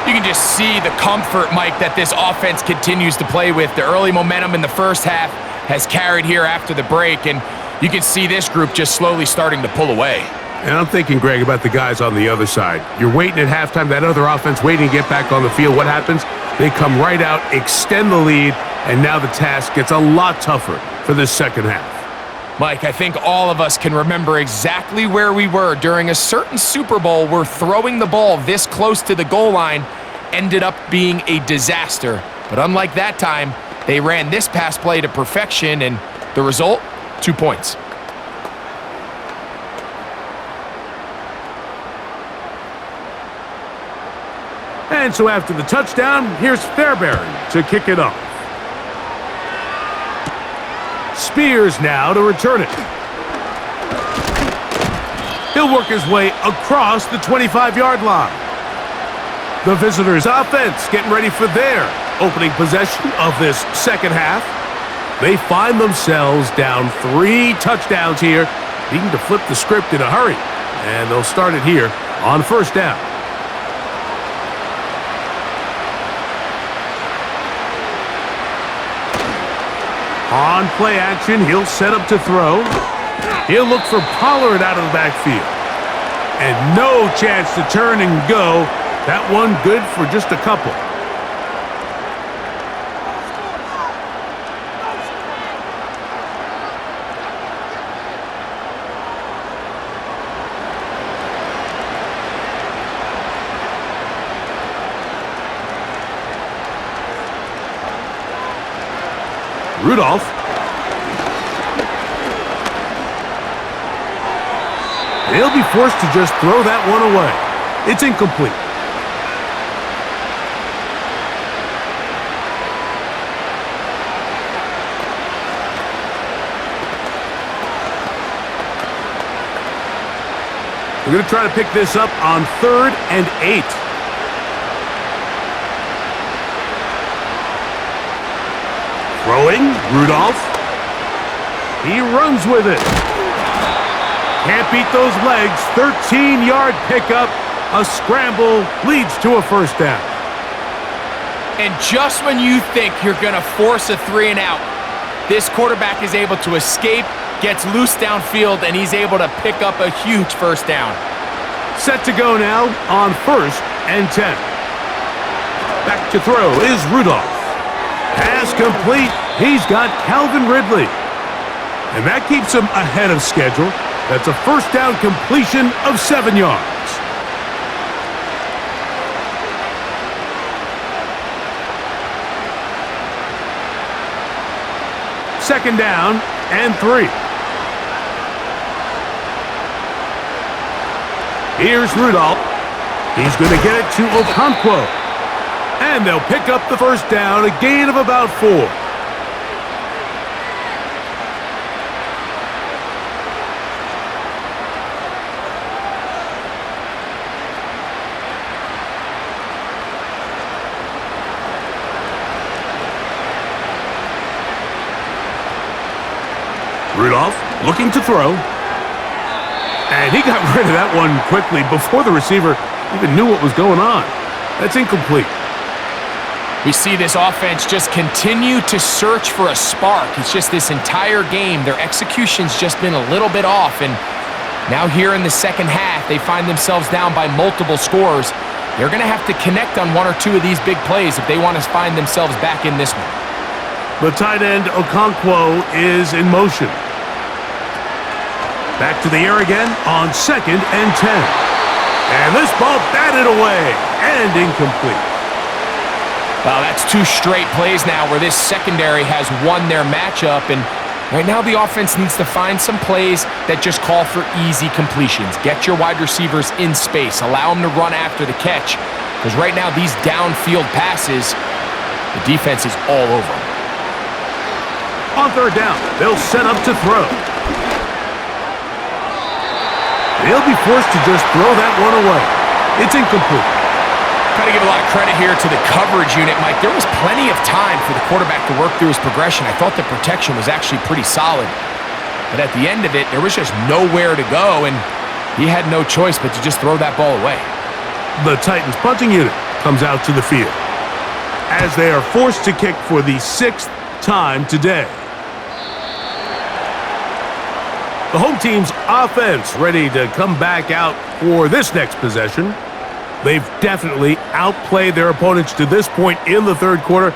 You can just see the comfort, Mike, that this offense continues to play with. The early momentum in the first half has carried here after the break, and you can see this group just slowly starting to pull away. And I'm thinking, Greg, about the guys on the other side. You're waiting at halftime, that other offense waiting to get back on the field. What happens? They come right out, extend the lead, and now the task gets a lot tougher for this second half. Mike, I think all of us can remember exactly where we were during a certain Super Bowl where throwing the ball this close to the goal line ended up being a disaster. But unlike that time, they ran this pass play to perfection, and the result, 2 points. And so after the touchdown, here's Fairbairn to kick it off. Spears now to return it. He'll work his way across the 25-yard line. The visitors' offense getting ready for their opening possession of this second half. They find themselves down 3 touchdowns here, needing to flip the script in a hurry. And they'll start it here on 1st down. On play action, he'll set up to throw. He'll look for Pollard out of the backfield. And no chance to turn and go. That one good for just a couple. Rudolph. They'll be forced to just throw that one away. It's incomplete. We're going to try to pick this up on 3rd and 8. Throwing, Rudolph. He runs with it. Can't beat those legs. 13-yard pickup. A scramble leads to a first down. And just when you think you're going to force a 3-and-out, this quarterback is able to escape, gets loose downfield, and he's able to pick up a huge first down. Set to go now on 1st and 10. Back to throw is Rudolph. Pass complete. He's got Calvin Ridley. And that keeps him ahead of schedule. That's a first down completion of 7 yards. Second down and 3. Here's Rudolph. He's going to get it to Okonkwo. And they'll pick up the first down, a gain of about 4. Rudolph looking to throw. And he got rid of that one quickly before the receiver even knew what was going on. That's incomplete. We see this offense just continue to search for a spark. It's just this entire game, their execution's just been a little bit off. And now here in the second half, they find themselves down by multiple scores. They're going to have to connect on 1 or 2 of these big plays if they want to find themselves back in this one. The tight end, Okonkwo, is in motion. Back to the air again on 2nd and 10. And this ball batted away and incomplete. Well, that's 2 straight plays now where this secondary has won their matchup, and right now the offense needs to find some plays that just call for easy completions. Get your wide receivers in space. Allow them to run after the catch, because right now these downfield passes, the defense is all over them. On 3rd down, they'll set up to throw. They'll be forced to just throw that one away. It's incomplete. Got to give a lot of credit here to the coverage unit, Mike. There was plenty of time for the quarterback to work through his progression. I thought the protection was actually pretty solid. But at the end of it, there was just nowhere to go, and he had no choice but to just throw that ball away. The Titans punting unit comes out to the field as they are forced to kick for the 6th time today. The home team's offense ready to come back out for this next possession. They've definitely outplayed their opponents to this point in the 3rd quarter.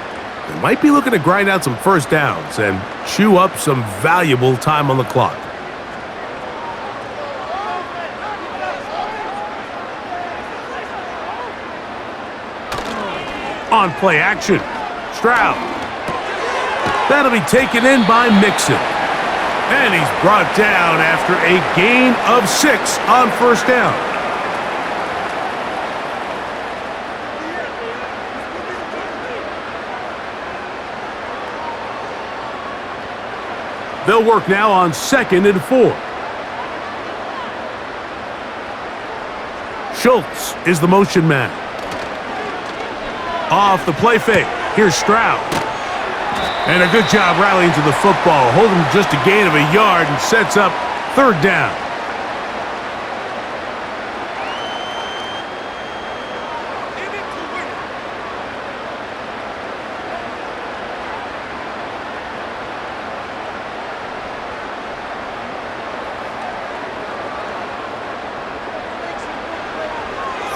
They might be looking to grind out some first downs and chew up some valuable time on the clock. On play action, Stroud. That'll be taken in by Mixon. And he's brought down after a gain of 6 on first down. They'll work now on 2nd and 4. Schultz is the motion man. Off the play fake. Here's Stroud. And a good job rallying to the football, holding just a gain of a yard and sets up 3rd down.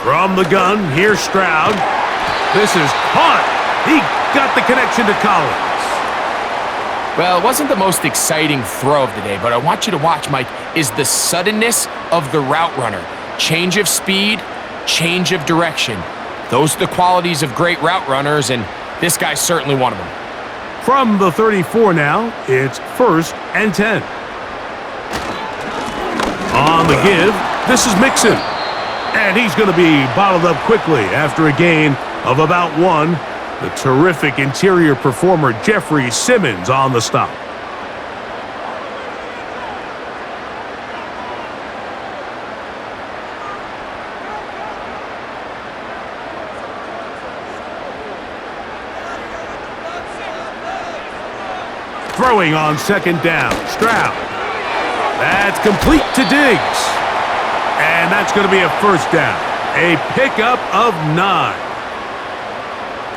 From the gun, here's Stroud. This is caught. He got the connection to Collins. Well, it wasn't the most exciting throw of the day, but I want you to watch, Mike, is the suddenness of the route runner. Change of speed, change of direction. Those are the qualities of great route runners, and this guy's certainly one of them. From the 34 now, it's 1st and 10. On the give, this is Mixon. And he's going to be bottled up quickly after a gain of about 1. The terrific interior performer Jeffrey Simmons on the stop. Throwing on 2nd down, Stroud. That's complete to Diggs. And that's going to be a first down. A pickup of 9.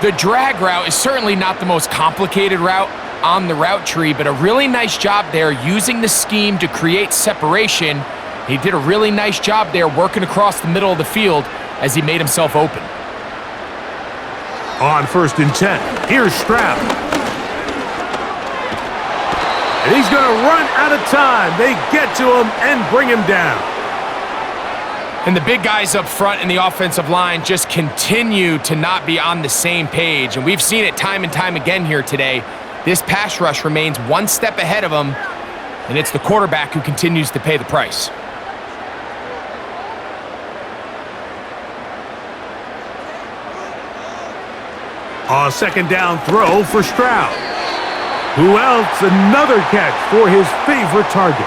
The drag route is certainly not the most complicated route on the route tree, but a really nice job there using the scheme to create separation. He did a really nice job there working across the middle of the field as he made himself open. On 1st and 10, here's Stroud. And he's going to run out of time. They get to him and bring him down. And the big guys up front in the offensive line just continue to not be on the same page. And we've seen it time and time again here today. This pass rush remains one step ahead of them, and it's the quarterback who continues to pay the price. A second down throw for Stroud. Who else? Another catch for his favorite target.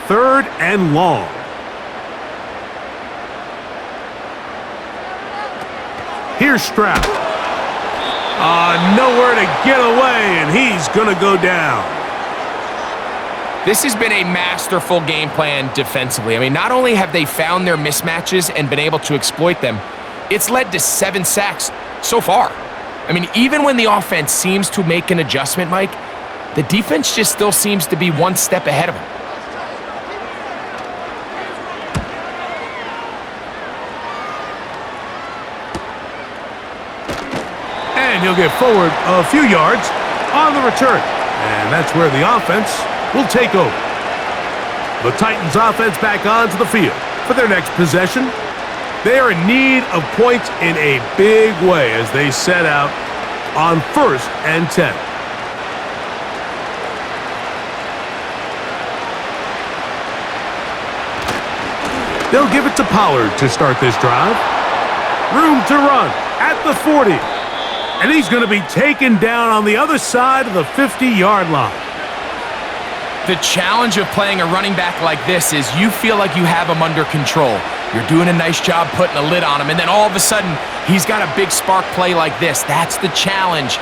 Third and long. Here's Stroud. Nowhere to get away, and he's going to go down. This has been a masterful game plan defensively. I mean, not only have they found their mismatches and been able to exploit them, it's led to 7 sacks so far. I mean, even when the offense seems to make an adjustment, Mike, the defense just still seems to be one step ahead of them. And he'll get forward a few yards on the return. And that's where the offense will take over. The Titans offense back onto the field for their next possession. They are in need of points in a big way as they set out on 1st and 10. They'll give it to Pollard to start this drive. Room to run at the 40. And he's going to be taken down on the other side of the 50-yard line. The challenge of playing a running back like this is you feel like you have him under control. You're doing a nice job putting a lid on him, and then all of a sudden, he's got a big spark play like this. That's the challenge.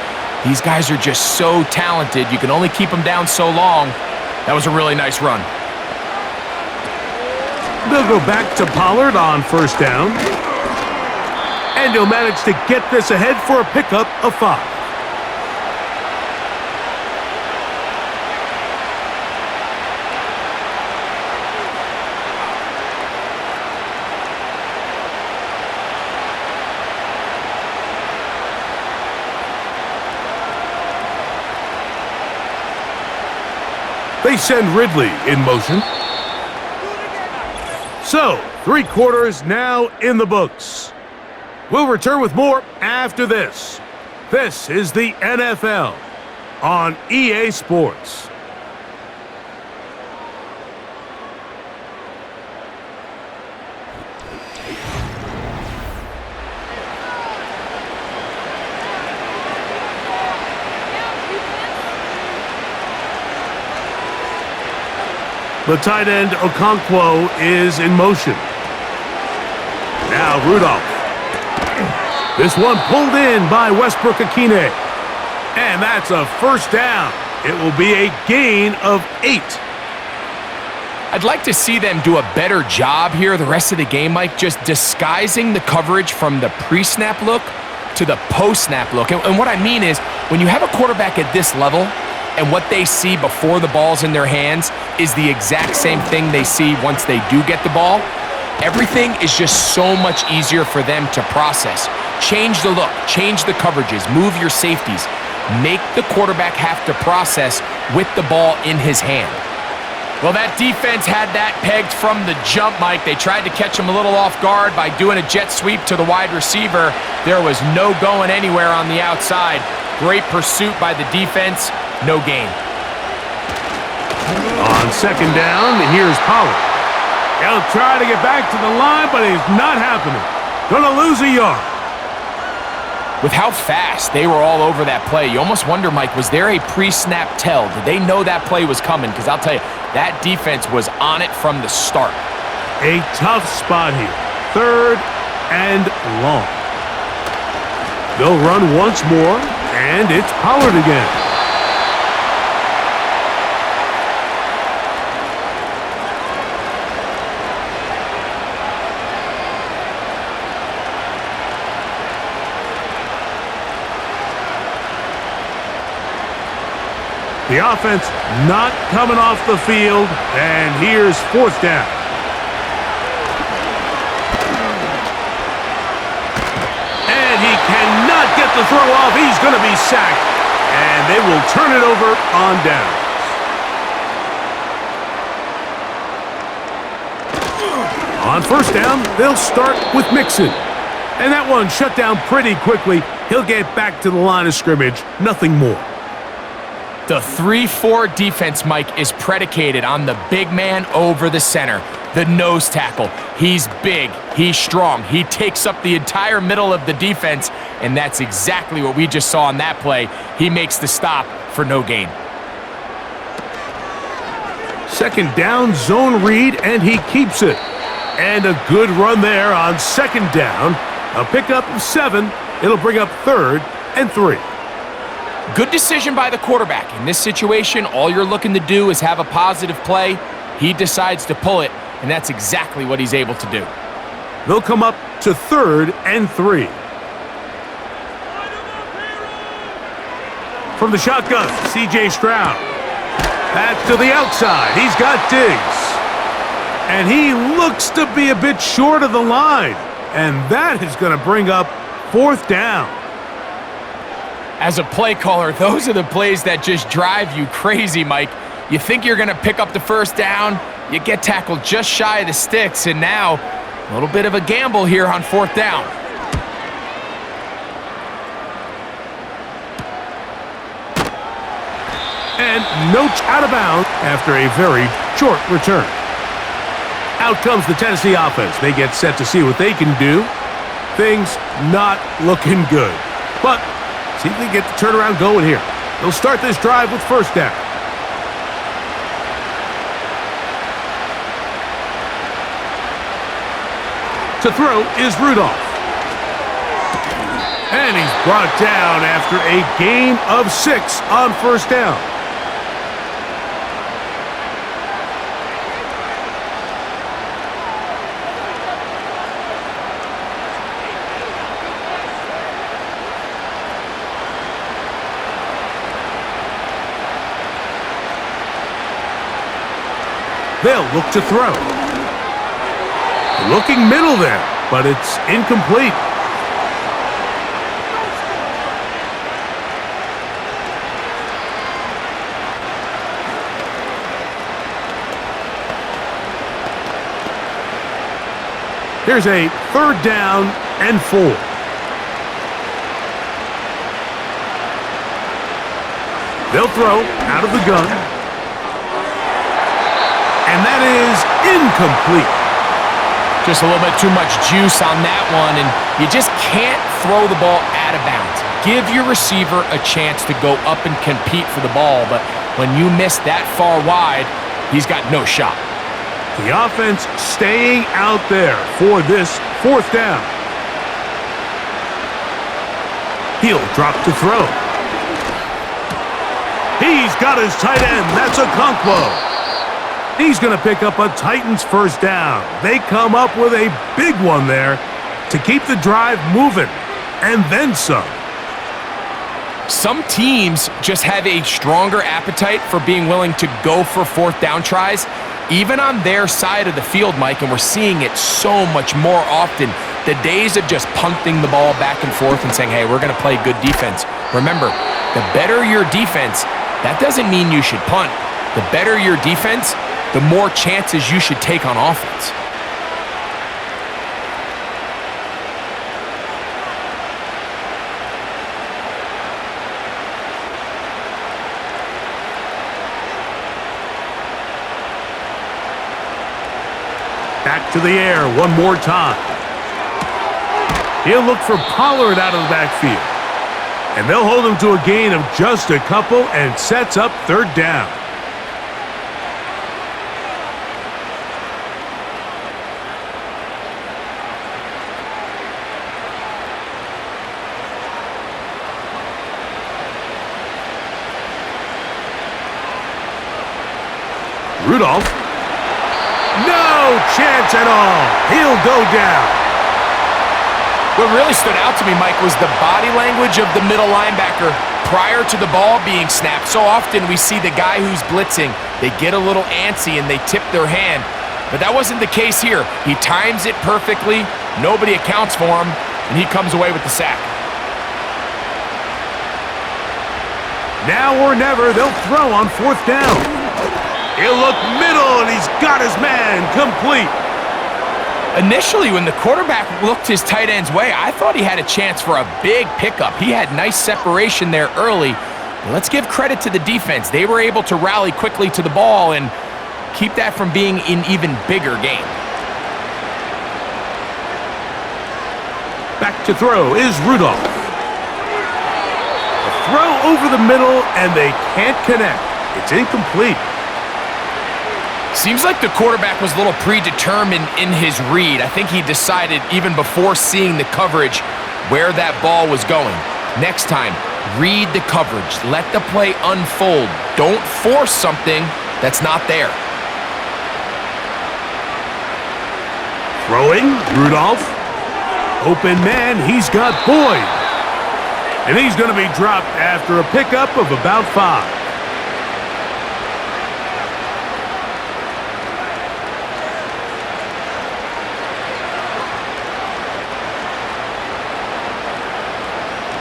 These guys are just so talented. You can only keep them down so long. That was a really nice run. They'll go back to Pollard on 1st down. And he'll manage to get this ahead for a pickup of 5. They send Ridley in motion. So, 3 quarters now in the books. We'll return with more after this. This is the NFL on EA Sports. The tight end Okonkwo is in motion. Now Rudolph. This one pulled in by Westbrook-Akine. And that's a 1st down. It will be a gain of 8. I'd like to see them do a better job here the rest of the game, Mike, just disguising the coverage from the pre-snap look to the post-snap look. And what I mean is, when you have a quarterback at this level and what they see before the ball's in their hands is the exact same thing they see once they do get the ball, everything is just so much easier for them to process. Change the look, change the coverages, move your safeties. Make the quarterback have to process with the ball in his hand. Well, that defense had that pegged from the jump, Mike. They tried to catch him a little off guard by doing a jet sweep to the wide receiver. There was no going anywhere on the outside. Great pursuit by the defense, no gain. On 2nd down, here's Pollard. He'll try to get back to the line, but it's not happening. Gonna lose a yard. With how fast they were all over that play, you almost wonder, Mike, was there a pre-snap tell? Did they know that play was coming? Because I'll tell you, that defense was on it from the start. A tough spot here. 3rd and long. They'll run once more, and it's Pollard again. The offense not coming off the field, and here's 4th down. the throw off. He's going to be sacked, and they will turn it over on down. On first down, they'll start with Mixon. And that one shut down pretty quickly. He'll get back to the line of scrimmage, nothing more. The 3-4 defense, Mike, is predicated on the big man over the center, the nose tackle. He's big, he's strong, he takes up the entire middle of the defense, and that's exactly what we just saw on that play. He makes the stop for no gain. Second down, zone read, and he keeps it. And a good run there on second down. A pickup of 7. It'll bring up 3rd and 3. Good decision by the quarterback. In this situation, all you're looking to do is have a positive play. He decides to pull it, and that's exactly what he's able to do. They'll come up to 3rd and 3. From the shotgun, C.J. Stroud. Back to the outside. He's got Diggs. And he looks to be a bit short of the line. And that is going to bring up 4th down. As a play caller, those are the plays that just drive you crazy, Mike. You think you're going to pick up the first down, you get tackled just shy of the sticks, and now a little bit of a gamble here on 4th down. And Noach out of bounds after a very short return. Out comes the Tennessee offense. They get set to see what they can do. Things not looking good. But see if they get the turnaround going here. They'll start this drive with first down. To throw is Rudolph. And he's brought down after a gain of 6 on first down. They'll look to throw. Looking middle there, but it's incomplete. Here's a 3rd down and 4. They'll throw out of the gun. And that is incomplete. Just a little bit too much juice on that one, and you just can't throw the ball out of bounds. Give your receiver a chance to go up and compete for the ball, but when you miss that far wide, he's got no shot. The offense staying out there for this 4th down. He'll drop to throw. He's got his tight end. That's a Conquo. He's going to pick up a Titans first down. They come up with a big one there to keep the drive moving, and then some. Some teams just have a stronger appetite for being willing to go for 4th down tries, even on their side of the field, Mike, and we're seeing it so much more often. The days of just punting the ball back and forth and saying, hey, we're going to play good defense. Remember, the better your defense, that doesn't mean you should punt. The better your defense, the more chances you should take on offense. Back to the air one more time. He'll look for Pollard out of the backfield. And they'll hold him to a gain of just a couple and sets up 3rd down. Rudolph. No chance at all. He'll go down. What really stood out to me, Mike, was the body language of the middle linebacker prior to the ball being snapped. So often we see the guy who's blitzing, they get a little antsy and they tip their hand. But that wasn't the case here. He times it perfectly. Nobody accounts for him, and he comes away with the sack. Now or never, they'll throw on 4th down. He'll look middle, and he's got his man complete. Initially, when the quarterback looked his tight end's way, I thought he had a chance for a big pickup. He had nice separation there early. But let's give credit to the defense. They were able to rally quickly to the ball and keep that from being an even bigger game. Back to throw is Rudolph. A throw over the middle, and they can't connect. It's incomplete. Seems like the quarterback was a little predetermined in his read. I think he decided even before seeing the coverage where that ball was going. Next time, read the coverage. Let the play unfold. Don't force something that's not there. Throwing, Rudolph. Open man, he's got Boyd. And he's going to be dropped after a pickup of about 5.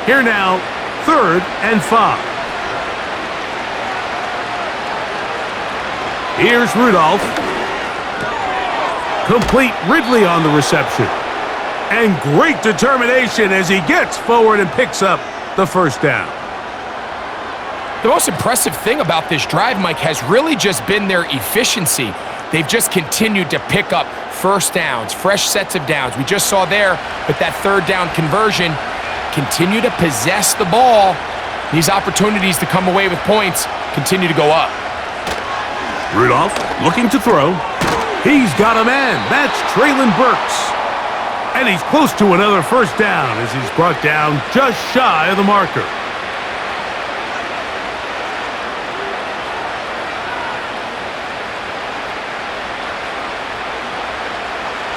Here now, 3rd and 5. Here's Rudolph. Complete Ridley on the reception. And great determination as he gets forward and picks up the 1st down. The most impressive thing about this drive, Mike, has really just been their efficiency. They've just continued to pick up 1st downs, fresh sets of downs. We just saw there with that 3rd down conversion. Continue to possess the ball. These opportunities to come away with points continue to go up. Rudolph looking to throw. He's got a man. That's Traylon Burks. And he's close to another 1st down as he's brought down just shy of the marker.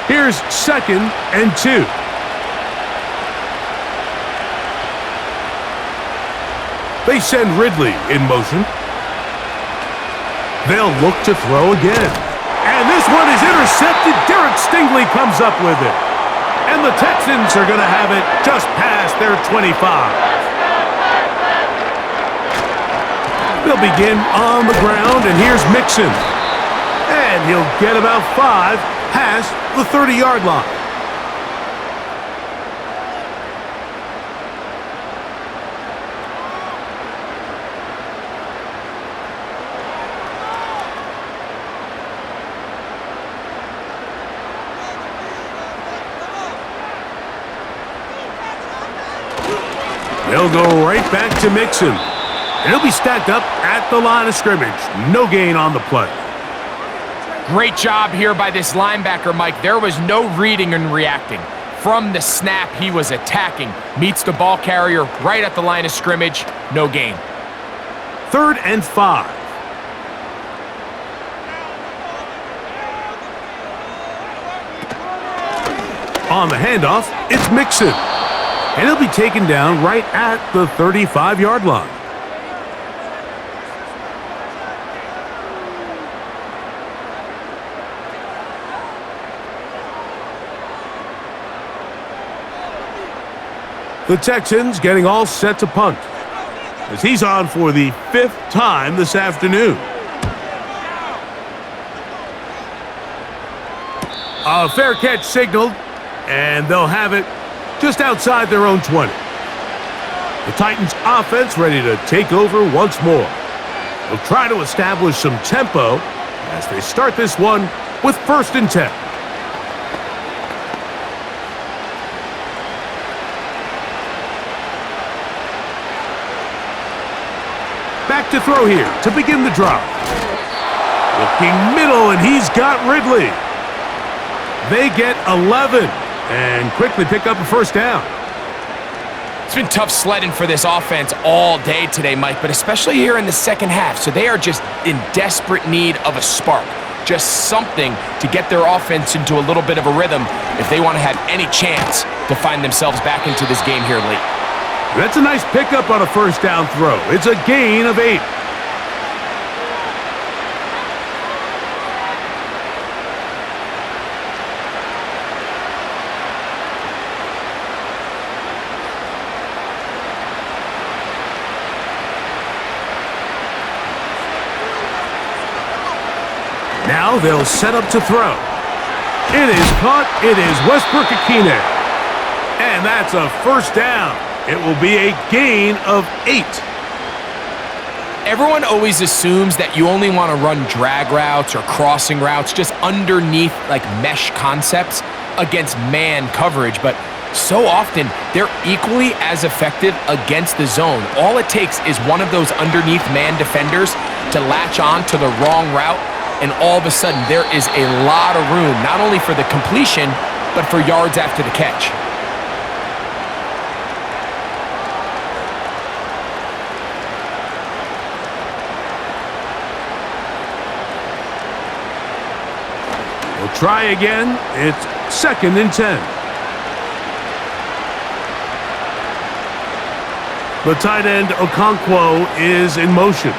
Here's 2nd and 2. They send Ridley in motion. They'll look to throw again. And this one is intercepted. Derek Stingley comes up with it. And the Texans are going to have it just past their 25. They'll begin on the ground, and here's Mixon. And he'll get about 5 past the 30-yard line. They'll go right back to Mixon. And he'll be stacked up at the line of scrimmage. No gain on the play. Great job here by this linebacker, Mike. There was no reading and reacting. From the snap, he was attacking. Meets the ball carrier right at the line of scrimmage. No gain. 3rd and 5. On the handoff, it's Mixon. And he'll be taken down right at the 35-yard line. The Texans getting all set to punt as he's on for the 5th time this afternoon. A fair catch signaled, and they'll have it just outside their own 20. The Titans offense ready to take over once more. They'll try to establish some tempo as they start this one with 1st and 10. Back to throw here to begin the drive. Looking middle, and he's got Ridley. They get 11. And quickly pick up a 1st down. It's been tough sledding for this offense all day today, Mike, but especially here in the 2nd half. So they are just in desperate need of a spark. Just something to get their offense into a little bit of a rhythm if they want to have any chance to find themselves back into this game here late. That's a nice pickup on a 1st down throw. It's a gain of 8. Now they'll set up to throw. It is caught. It is Westbrook-Akine. And that's a first down. It will be a gain of 8. Everyone always assumes that you only want to run drag routes or crossing routes just underneath like mesh concepts against man coverage, but so often they're equally as effective against the zone. All it takes is one of those underneath man defenders to latch on to the wrong route, and all of a sudden there is a lot of room, not only for the completion, but for yards after the catch. We'll try again. It's 2nd and 10. The tight end, Okonkwo, is in motion.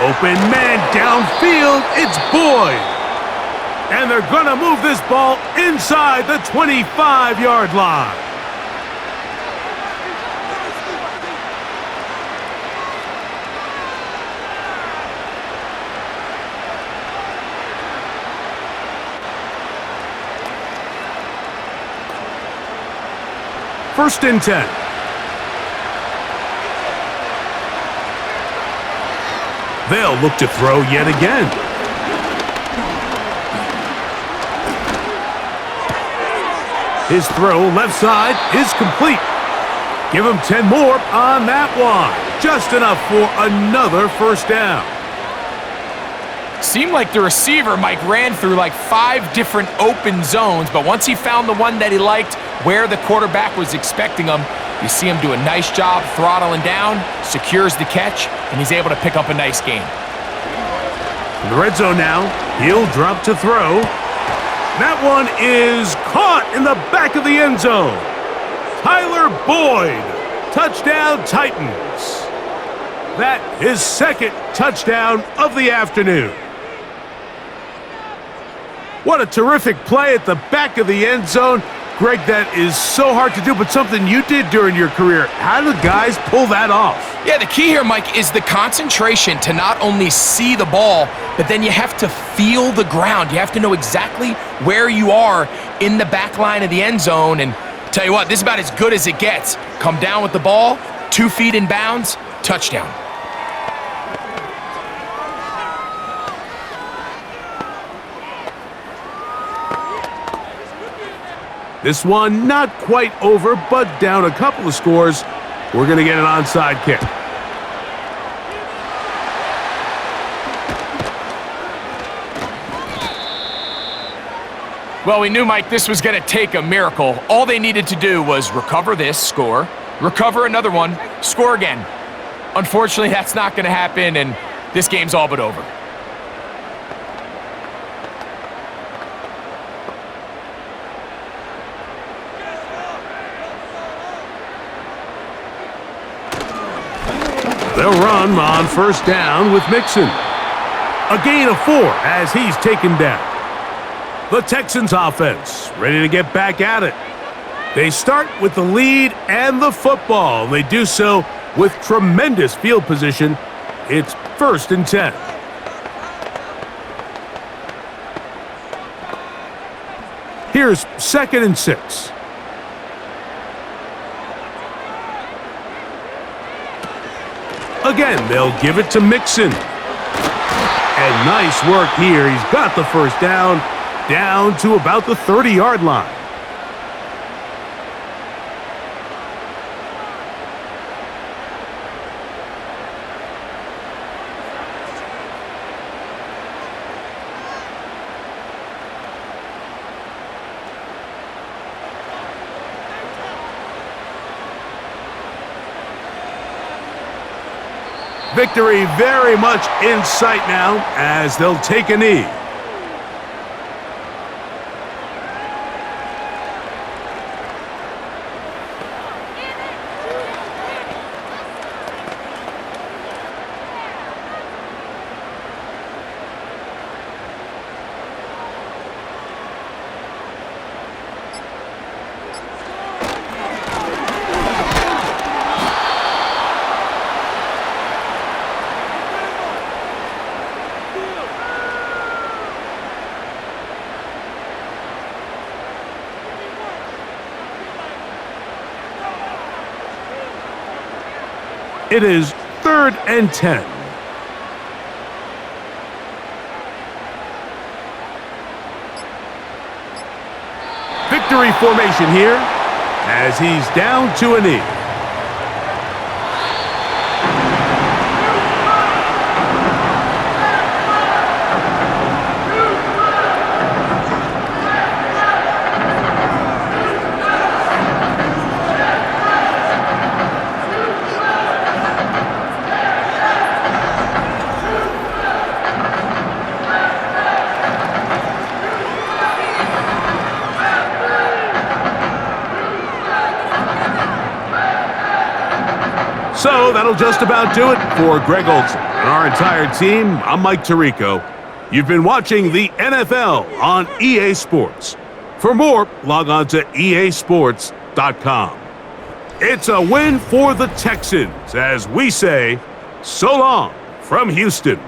Open man downfield. It's Boyd. And they're going to move this ball inside the 25-yard line. First and 10. They'll look to throw yet again. His throw left side is complete. Give him 10 more on that one. Just enough for another first down. Seemed like the receiver, Mike, ran through like 5 different open zones, but once he found the one that he liked, where the quarterback was expecting him, you see him do a nice job throttling down, secures the catch, and he's able to pick up a nice gain. In the red zone now, he'll drop to throw. That one is caught in the back of the end zone. Tyler Boyd, touchdown Titans. That is 2nd touchdown of the afternoon. What a terrific play at the back of the end zone. Greg, that is so hard to do, but something you did during your career. How do guys pull that off? Yeah, the key here, Mike, is the concentration to not only see the ball, but then you have to feel the ground. You have to know exactly where you are in the back line of the end zone. And tell you what, this is about as good as it gets. Come down with the ball, 2 feet in bounds, touchdown. This one not quite over, but down a couple of scores. We're going to get an onside kick. Well, we knew, Mike, this was going to take a miracle. All they needed to do was recover this, score, recover another one, score again. Unfortunately, that's not going to happen, and this game's all but over. They'll run on first down with Mixon. A gain of 4 as he's taken down. The Texans offense ready to get back at it. They start with the lead and the football. They do so with tremendous field position. It's 1st and 10. Here's 2nd and 6. Again, they'll give it to Mixon. And nice work here. He's got the first down to about the 30-yard line. Victory very much in sight now as they'll take a knee. It is 3rd and 10. Victory formation here as he's down to a knee. So that'll just about do it for Greg Olson and our entire team. I'm Mike Tirico. You've been watching the NFL on EA Sports. For more, log on to easports.com. It's a win for the Texans as we say, so long from Houston.